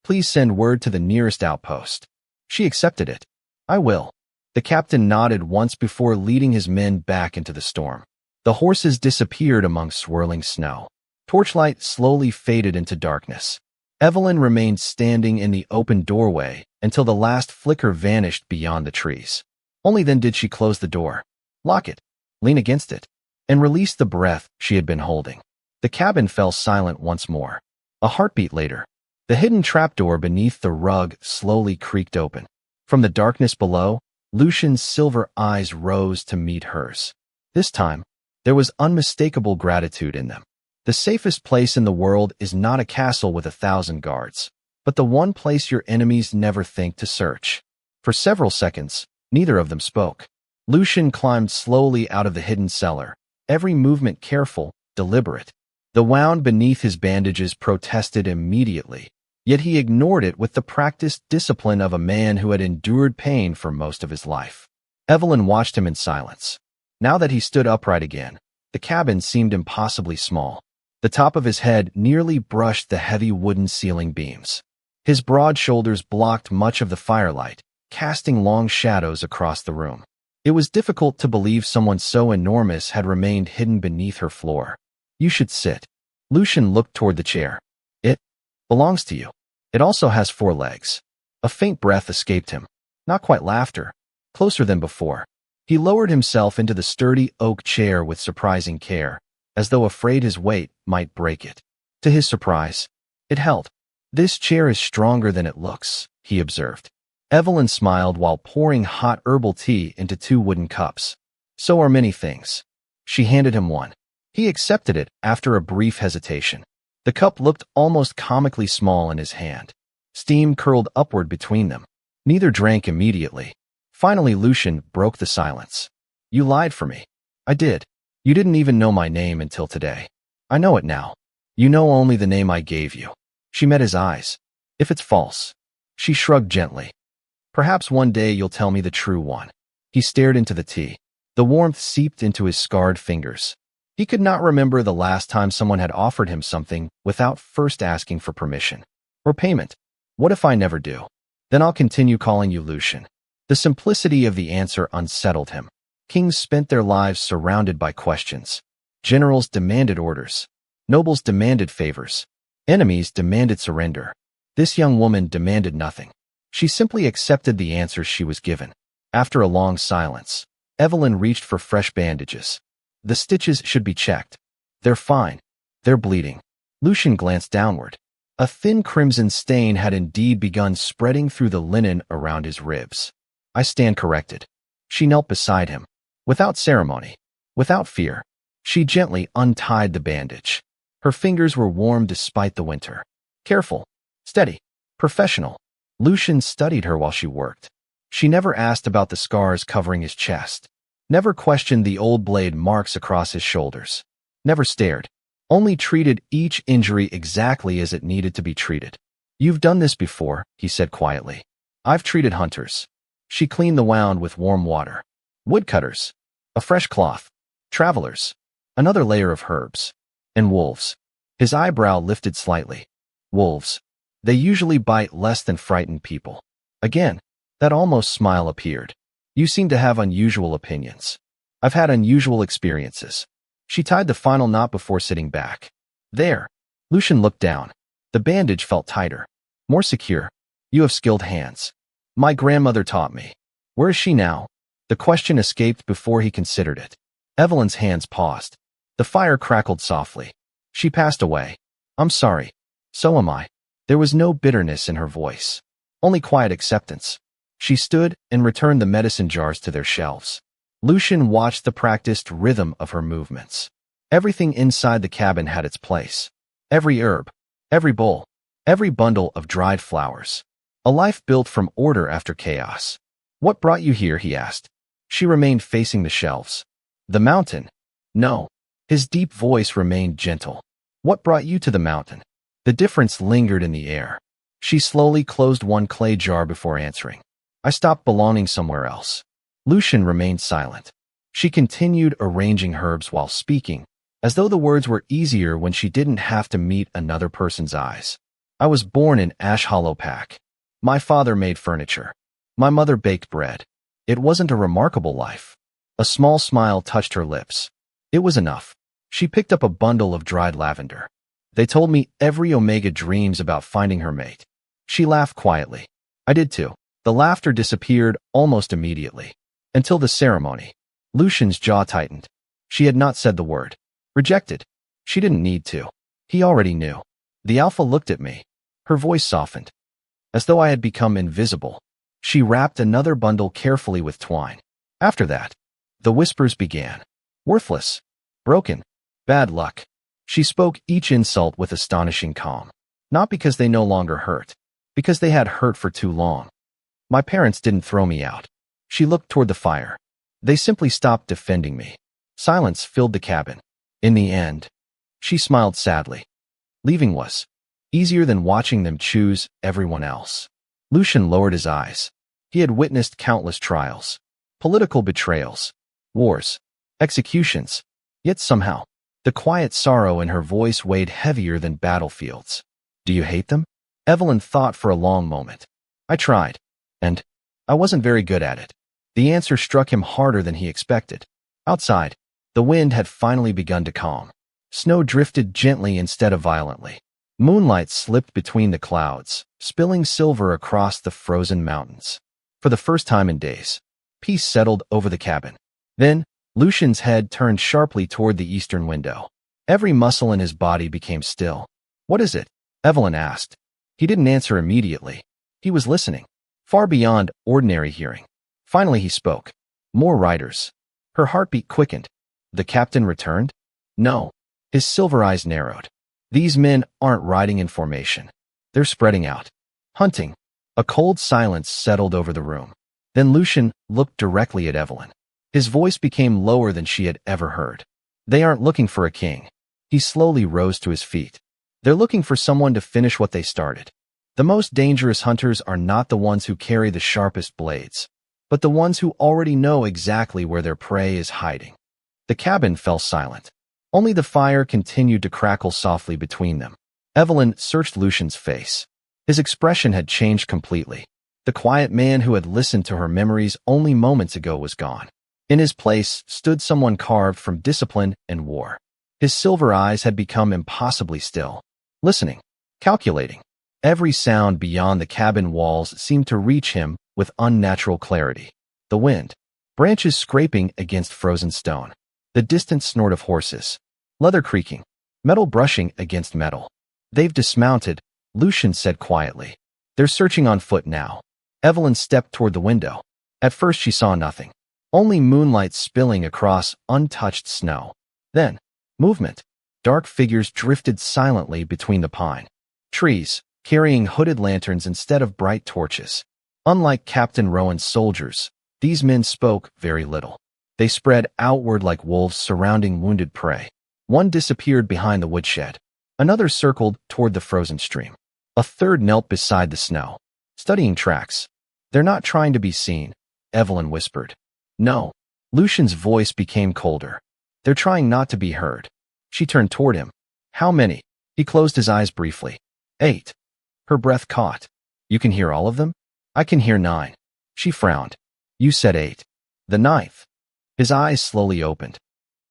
Please send word to the nearest outpost. She accepted it. I will. The captain nodded once before leading his men back into the storm. The horses disappeared among swirling snow. Torchlight slowly faded into darkness. Evelyn remained standing in the open doorway until the last flicker vanished beyond the trees. Only then did she close the door. Lock it. lean against it, and release the breath she had been holding. The cabin fell silent once more. A heartbeat later, the hidden trapdoor beneath the rug slowly creaked open. From the darkness below, Lucian's silver eyes rose to meet hers. This time, there was unmistakable gratitude in them. The safest place in the world is not a castle with 1,000 guards, but the one place your enemies never think to search. For several seconds, neither of them spoke. Lucian climbed slowly out of the hidden cellar, every movement careful, deliberate. The wound beneath his bandages protested immediately, yet he ignored it with the practiced discipline of a man who had endured pain for most of his life. Evelyn watched him in silence. Now that he stood upright again, the cabin seemed impossibly small. The top of his head nearly brushed the heavy wooden ceiling beams. His broad shoulders blocked much of the firelight, casting long shadows across the room. It was difficult to believe someone so enormous had remained hidden beneath her floor. You should sit. Lucian looked toward the chair. It belongs to you. It also has 4 legs. A faint breath escaped him. Not quite laughter. Closer than before. He lowered himself into the sturdy oak chair with surprising care, as though afraid his weight might break it. To his surprise, it held. This chair is stronger than it looks, he observed. Evelyn smiled while pouring hot herbal tea into 2 wooden cups. So are many things. She handed him one. He accepted it after a brief hesitation. The cup looked almost comically small in his hand. Steam curled upward between them. Neither drank immediately. Finally, Lucian broke the silence. You lied for me. I did. You didn't even know my name until today. I know it now. You know only the name I gave you. She met his eyes. If it's false. She shrugged gently. Perhaps one day you'll tell me the true one. He stared into the tea. The warmth seeped into his scarred fingers. He could not remember the last time someone had offered him something without first asking for permission. Or payment. What if I never do? Then I'll continue calling you Lucian. The simplicity of the answer unsettled him. Kings spent their lives surrounded by questions. Generals demanded orders. Nobles demanded favors. Enemies demanded surrender. This young woman demanded nothing. She simply accepted the answers she was given. After a long silence, Evelyn reached for fresh bandages. The stitches should be checked. They're fine. They're bleeding. Lucian glanced downward. A thin crimson stain had indeed begun spreading through the linen around his ribs. I stand corrected. She knelt beside him. Without ceremony. Without fear. She gently untied the bandage. Her fingers were warm despite the winter. Careful. Steady. Professional. Lucian studied her while she worked. She never asked about the scars covering his chest. Never questioned the old blade marks across his shoulders. Never stared. Only treated each injury exactly as it needed to be treated. You've done this before, he said quietly. I've treated hunters. She cleaned the wound with warm water. Woodcutters. A fresh cloth. Travelers. Another layer of herbs. And wolves. His eyebrow lifted slightly. Wolves. They usually bite less than frightened people. Again, that almost smile appeared. You seem to have unusual opinions. I've had unusual experiences. She tied the final knot before sitting back. There. Lucian looked down. The bandage felt tighter. More secure. You have skilled hands. My grandmother taught me. Where is she now? The question escaped before he considered it. Evelyn's hands paused. The fire crackled softly. She passed away. I'm sorry. So am I. There was no bitterness in her voice. Only quiet acceptance. She stood and returned the medicine jars to their shelves. Lucian watched the practiced rhythm of her movements. Everything inside the cabin had its place. Every herb, every bowl, every bundle of dried flowers. A life built from order after chaos. What brought you here, he asked. She remained facing the shelves. The mountain? No. His deep voice remained gentle. What brought you to the mountain? The difference lingered in the air. She slowly closed one clay jar before answering. I stopped belonging somewhere else. Lucian remained silent. She continued arranging herbs while speaking, as though the words were easier when she didn't have to meet another person's eyes. I was born in Ash Hollow Pack. My father made furniture. My mother baked bread. It wasn't a remarkable life. A small smile touched her lips. It was enough. She picked up a bundle of dried lavender. They told me every Omega dreams about finding her mate. She laughed quietly. I did too. The laughter disappeared almost immediately. Until the ceremony. Lucian's jaw tightened. She had not said the word. Rejected. She didn't need to. He already knew. The Alpha looked at me. Her voice softened, as though I had become invisible. She wrapped another bundle carefully with twine. After that, the whispers began. Worthless. Broken. Bad luck. She spoke each insult with astonishing calm. Not because they no longer hurt, because they had hurt for too long. My parents didn't throw me out. She looked toward the fire. They simply stopped defending me. Silence filled the cabin. In the end, she smiled sadly. Leaving was easier than watching them choose everyone else. Lucian lowered his eyes. He had witnessed countless trials, political betrayals, wars, executions. Yet somehow, the quiet sorrow in her voice weighed heavier than battlefields. Do you hate them? Evelyn thought for a long moment. I tried, and I wasn't very good at it. The answer struck him harder than he expected. Outside, the wind had finally begun to calm. Snow drifted gently instead of violently. Moonlight slipped between the clouds, spilling silver across the frozen mountains. For the first time in days, peace settled over the cabin. Then, Lucian's head turned sharply toward the eastern window. Every muscle in his body became still. What is it? Evelyn asked. He didn't answer immediately. He was listening, far beyond ordinary hearing. Finally he spoke. More riders. Her heartbeat quickened. The captain returned? No. His silver eyes narrowed. These men aren't riding in formation. They're spreading out. Hunting. A cold silence settled over the room. Then Lucian looked directly at Evelyn. His voice became lower than she had ever heard. They aren't looking for a king. He slowly rose to his feet. They're looking for someone to finish what they started. The most dangerous hunters are not the ones who carry the sharpest blades, but the ones who already know exactly where their prey is hiding. The cabin fell silent. Only the fire continued to crackle softly between them. Evelyn searched Lucian's face. His expression had changed completely. The quiet man who had listened to her memories only moments ago was gone. In his place stood someone carved from discipline and war. His silver eyes had become impossibly still, listening, calculating. Every sound beyond the cabin walls seemed to reach him with unnatural clarity. The wind, branches scraping against frozen stone, the distant snort of horses, leather creaking, metal brushing against metal. They've dismounted, Lucian said quietly. They're searching on foot now. Evelyn stepped toward the window. At first she saw nothing. Only moonlight spilling across untouched snow. Then, movement. Dark figures drifted silently between the pine trees, carrying hooded lanterns instead of bright torches. Unlike Captain Rowan's soldiers, these men spoke very little. They spread outward like wolves surrounding wounded prey. One disappeared behind the woodshed. Another circled toward the frozen stream. A third knelt beside the snow, studying tracks. They're not trying to be seen, Evelyn whispered. No. Lucian's voice became colder. They're trying not to be heard. She turned toward him. How many? He closed his eyes briefly. 8. Her breath caught. You can hear all of them? I can hear 9. She frowned. You said 8. The 9th. His eyes slowly opened.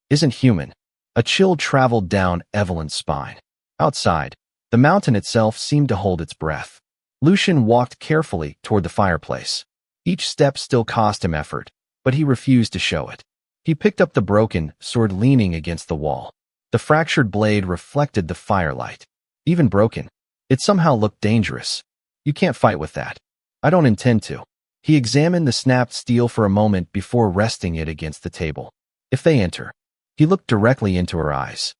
Isn't human. A chill traveled down Evelyn's spine. Outside, the mountain itself seemed to hold its breath. Lucian walked carefully toward the fireplace. Each step still cost him effort, but he refused to show it. He picked up the broken sword leaning against the wall. The fractured blade reflected the firelight. Even broken, it somehow looked dangerous. You can't fight with that. I don't intend to. He examined the snapped steel for a moment before resting it against the table. If they enter, he looked directly into her eyes.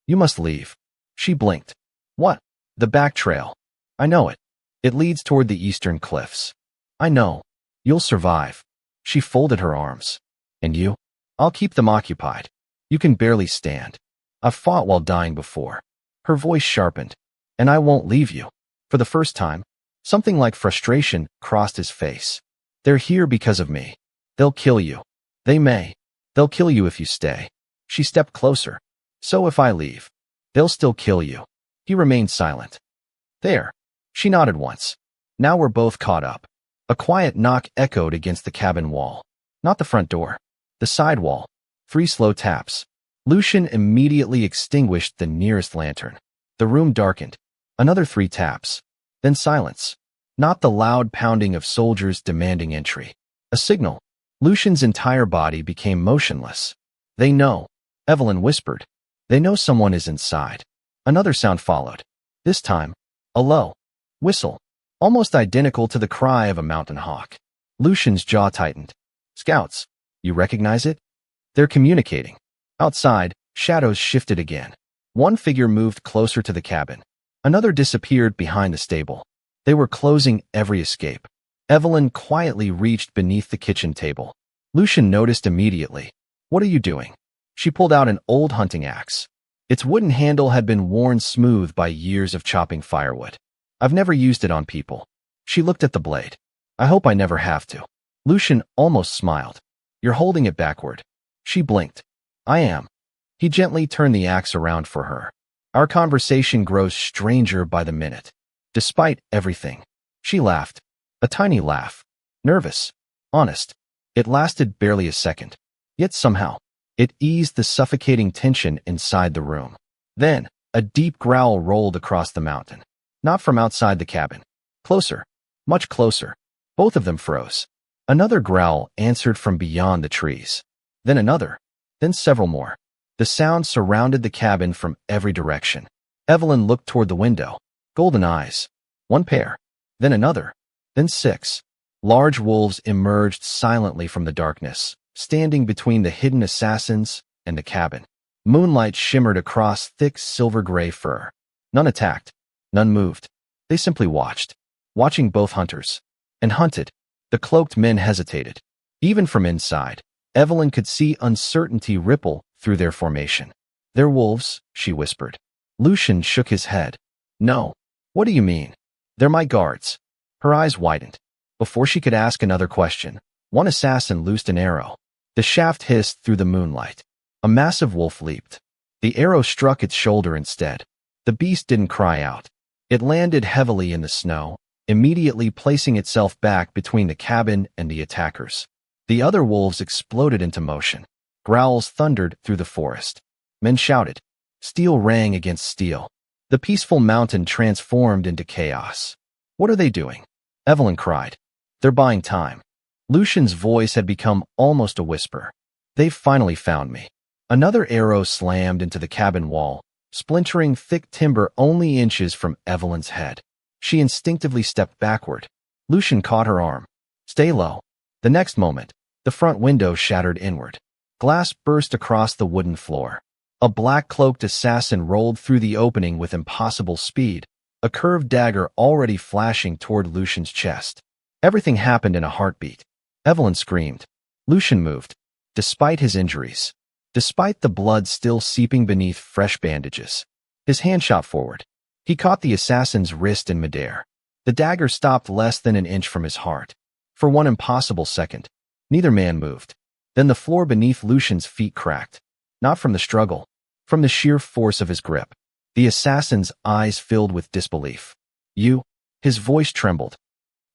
You must leave. She blinked. What? The back trail. I know it. It leads toward the eastern cliffs. I know. You'll survive. She folded her arms. And you? I'll keep them occupied. You can barely stand. I've fought while dying before. Her voice sharpened. And I won't leave you. For the first time, something like frustration crossed his face. They're here because of me. They'll kill you. They may. They'll kill you if you stay. She stepped closer. So if I leave, they'll still kill you. He remained silent. There. She nodded once. Now we're both caught up. A quiet knock echoed against the cabin wall. Not the front door. The side wall. 3 slow taps. Lucian immediately extinguished the nearest lantern. The room darkened. Another 3 taps. Then silence. Not the loud pounding of soldiers demanding entry. A signal. Lucian's entire body became motionless. They know, Evelyn whispered. They know someone is inside. Another sound followed. This time, a low whistle, almost identical to the cry of a mountain hawk. Lucian's jaw tightened. Scouts, you recognize it? They're communicating. Outside, shadows shifted again. One figure moved closer to the cabin. Another disappeared behind the stable. They were closing every escape. Evelyn quietly reached beneath the kitchen table. Lucian noticed immediately. What are you doing? She pulled out an old hunting axe. Its wooden handle had been worn smooth by years of chopping firewood. I've never used it on people. She looked at the blade. I hope I never have to. Lucian almost smiled. You're holding it backward. She blinked. I am. He gently turned the axe around for her. Our conversation grows stranger by the minute. Despite everything. She laughed. A tiny laugh. Nervous. Honest. It lasted barely a second. Yet somehow, it eased the suffocating tension inside the room. Then, a deep growl rolled across the mountain. Not from outside the cabin. Closer. Much closer. Both of them froze. Another growl answered from beyond the trees. Then another. Then several more. The sound surrounded the cabin from every direction. Evelyn looked toward the window. Golden eyes. One pair. Then another. Then 6. Large wolves emerged silently from the darkness, standing between the hidden assassins and the cabin. Moonlight shimmered across thick silver-gray fur. None attacked. None moved. They simply watched. Watching both hunters. And hunted. The cloaked men hesitated. Even from inside, Evelyn could see uncertainty ripple through their formation. They're wolves, she whispered. Lucian shook his head. No. What do you mean? They're my guards. Her eyes widened. Before she could ask another question, one assassin loosed an arrow. The shaft hissed through the moonlight. A massive wolf leaped. The arrow struck its shoulder instead. The beast didn't cry out. It landed heavily in the snow, immediately placing itself back between the cabin and the attackers. The other wolves exploded into motion. Growls thundered through the forest. Men shouted. Steel rang against steel. The peaceful mountain transformed into chaos. What are they doing? Evelyn cried. They're buying time. Lucian's voice had become almost a whisper. They've finally found me. Another arrow slammed into the cabin wall, splintering thick timber only inches from Evelyn's head. She instinctively stepped backward. Lucian caught her arm. Stay low. The next moment, the front window shattered inward. Glass burst across the wooden floor. A black-cloaked assassin rolled through the opening with impossible speed, a curved dagger already flashing toward Lucian's chest. Everything happened in a heartbeat. Evelyn screamed. Lucian moved. Despite his injuries. Despite the blood still seeping beneath fresh bandages. His hand shot forward. He caught the assassin's wrist in midair. The dagger stopped less than an inch from his heart. For one impossible second, neither man moved. Then the floor beneath Lucian's feet cracked. Not from the struggle, from the sheer force of his grip. The assassin's eyes filled with disbelief. You? His voice trembled.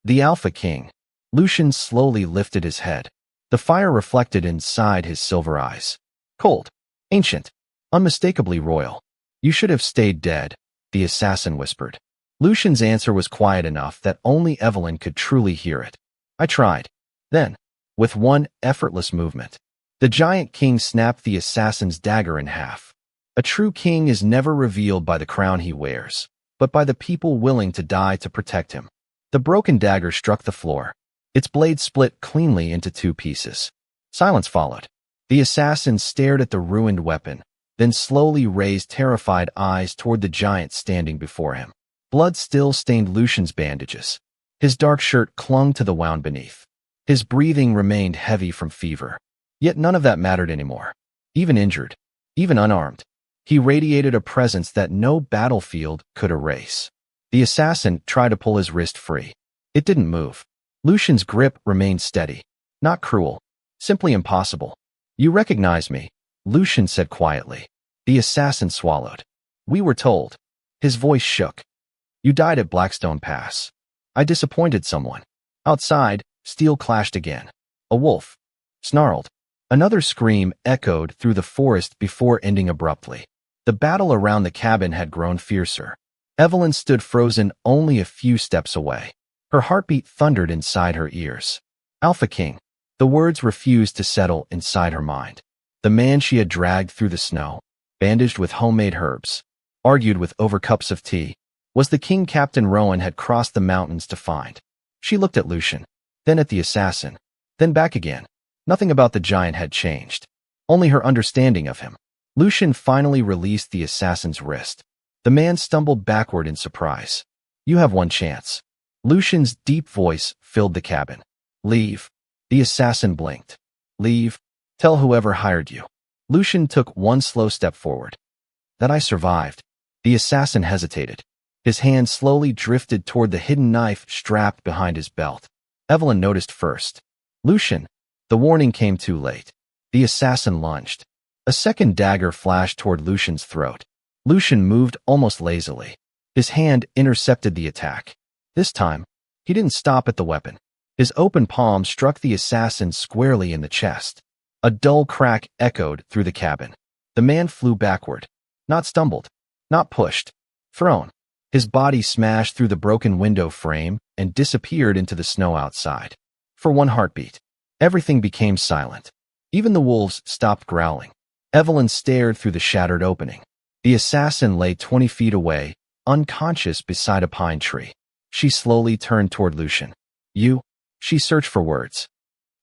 The Alpha King. Lucian slowly lifted his head. The fire reflected inside his silver eyes. Cold. Ancient. Unmistakably royal. You should have stayed dead, the assassin whispered. Lucian's answer was quiet enough that only Evelyn could truly hear it. I tried. Then, with one effortless movement, the giant king snapped the assassin's dagger in half. A true king is never revealed by the crown he wears, but by the people willing to die to protect him. The broken dagger struck the floor. Its blade split cleanly into 2 pieces. Silence followed. The assassin stared at the ruined weapon, then slowly raised terrified eyes toward the giant standing before him. Blood still stained Lucian's bandages. His dark shirt clung to the wound beneath. His breathing remained heavy from fever. Yet none of that mattered anymore. Even injured, even unarmed, he radiated a presence that no battlefield could erase. The assassin tried to pull his wrist free. It didn't move. Lucian's grip remained steady. Not cruel. Simply impossible. You recognize me, Lucian said quietly. The assassin swallowed. We were told. His voice shook. You died at Blackstone Pass. I disappointed someone. Outside, steel clashed again. A wolf snarled. Another scream echoed through the forest before ending abruptly. The battle around the cabin had grown fiercer. Evelyn stood frozen only a few steps away. Her heartbeat thundered inside her ears. Alpha King. The words refused to settle inside her mind. The man she had dragged through the snow, bandaged with homemade herbs, argued with over cups of tea, was the king Captain Rowan had crossed the mountains to find. She looked at Lucian, then at the assassin, then back again. Nothing about the giant had changed, only her understanding of him. Lucian finally released the assassin's wrist. The man stumbled backward in surprise. "You have one chance." Lucian's deep voice filled the cabin. "Leave." The assassin blinked. "Leave? Tell whoever hired you." Lucian took one slow step forward. "That I survived." The assassin hesitated. His hand slowly drifted toward the hidden knife strapped behind his belt. Evelyn noticed first. "Lucian." The warning came too late. The assassin lunged. A second dagger flashed toward Lucian's throat. Lucian moved almost lazily. His hand intercepted the attack. This time, he didn't stop at the weapon. His open palm struck the assassin squarely in the chest. A dull crack echoed through the cabin. The man flew backward. Not stumbled. Not pushed. Thrown. His body smashed through the broken window frame and disappeared into the snow outside. For one heartbeat, everything became silent. Even the wolves stopped growling. Evelyn stared through the shattered opening. The assassin lay 20 feet away, unconscious beside a pine tree. She slowly turned toward Lucian. "You?" She searched for words.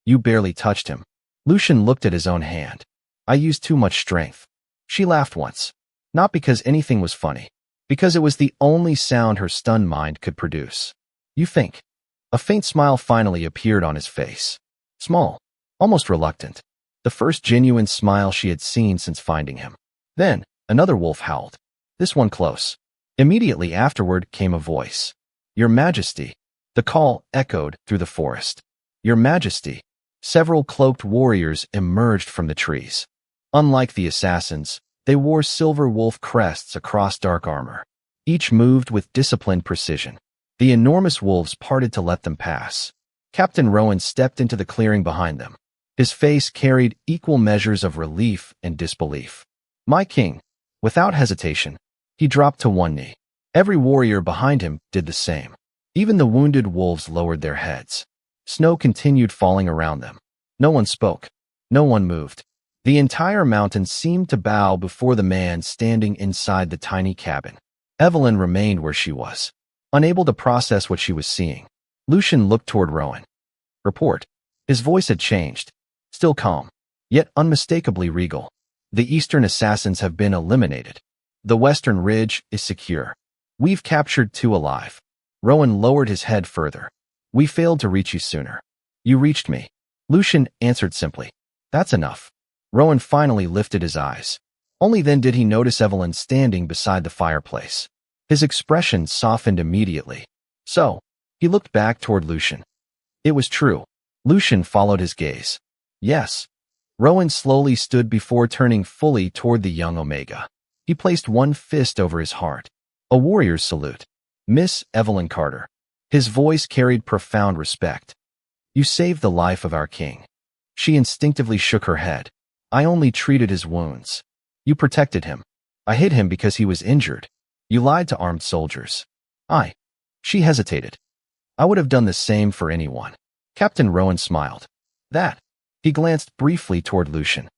"You barely touched him." Lucian looked at his own hand. "I used too much strength." She laughed once. Not because anything was funny. Because it was the only sound her stunned mind could produce. "You think?" A faint smile finally appeared on his face. Small. Almost reluctant. The first genuine smile she had seen since finding him. Then, another wolf howled. This one close. Immediately afterward came a voice. "Your Majesty." The call echoed through the forest. "Your Majesty." Several cloaked warriors emerged from the trees. Unlike the assassins, they wore silver wolf crests across dark armor. Each moved with disciplined precision. The enormous wolves parted to let them pass. Captain Rowan stepped into the clearing behind them. His face carried equal measures of relief and disbelief. "My king." Without hesitation, he dropped to one knee. Every warrior behind him did the same. Even the wounded wolves lowered their heads. Snow continued falling around them. No one spoke. No one moved. The entire mountain seemed to bow before the man standing inside the tiny cabin. Evelyn remained where she was, unable to process what she was seeing. Lucian looked toward Rowan. "Report." His voice had changed. Still calm, yet unmistakably regal. "The eastern assassins have been eliminated. The western ridge is secure. We've captured 2 alive." Rowan lowered his head further. "We failed to reach you sooner." "You reached me." Lucian answered simply. "That's enough." Rowan finally lifted his eyes. Only then did he notice Evelyn standing beside the fireplace. His expression softened immediately. So, he looked back toward Lucian. It was true. Lucian followed his gaze. "Yes." Rowan slowly stood before turning fully toward the young Omega. He placed one fist over his heart. A warrior's salute. "Miss Evelyn Carter." His voice carried profound respect. "You saved the life of our king." She instinctively shook her head. "I only treated his wounds." "You protected him." "I hid him because he was injured." "You lied to armed soldiers." She hesitated. "I would have done the same for anyone." Captain Rowan smiled. "That," he glanced briefly toward Lucian,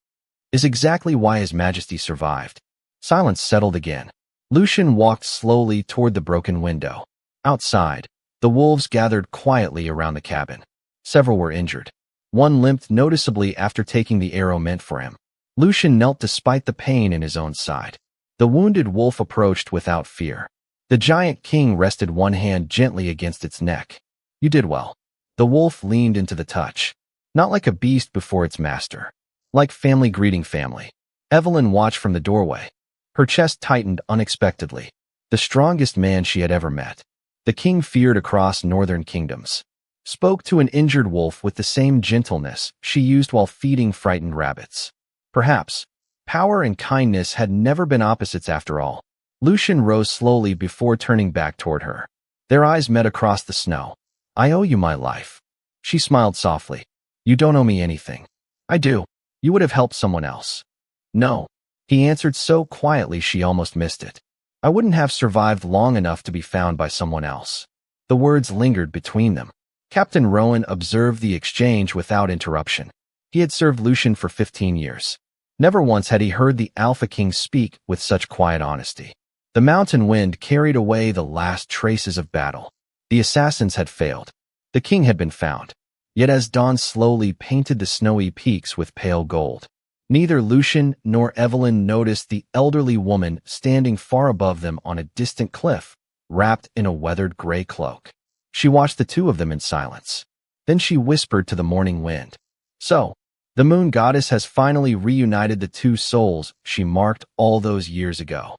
"is exactly why His Majesty survived." Silence settled again. Lucian walked slowly toward the broken window. Outside, the wolves gathered quietly around the cabin. Several were injured. One limped noticeably after taking the arrow meant for him. Lucian knelt despite the pain in his own side. The wounded wolf approached without fear. The giant king rested one hand gently against its neck. "You did well." The wolf leaned into the touch. Not like a beast before its master. Like family greeting family. Evelyn watched from the doorway. Her chest tightened unexpectedly. The strongest man she had ever met. The king feared across northern kingdoms. Spoke to an injured wolf with the same gentleness she used while feeding frightened rabbits. Perhaps, power and kindness had never been opposites after all. Lucian rose slowly before turning back toward her. Their eyes met across the snow. "I owe you my life." She smiled softly. "You don't owe me anything." "I do. You would have helped someone else." "No." He answered so quietly she almost missed it. "I wouldn't have survived long enough to be found by someone else." The words lingered between them. Captain Rowan observed the exchange without interruption. He had served Lucian for 15 years. Never once had he heard the Alpha King speak with such quiet honesty. The mountain wind carried away the last traces of battle. The assassins had failed. The king had been found. Yet as dawn slowly painted the snowy peaks with pale gold, neither Lucian nor Evelyn noticed the elderly woman standing far above them on a distant cliff, wrapped in a weathered gray cloak. She watched the two of them in silence. Then she whispered to the morning wind, "So, the moon goddess has finally reunited the two souls she marked all those years ago."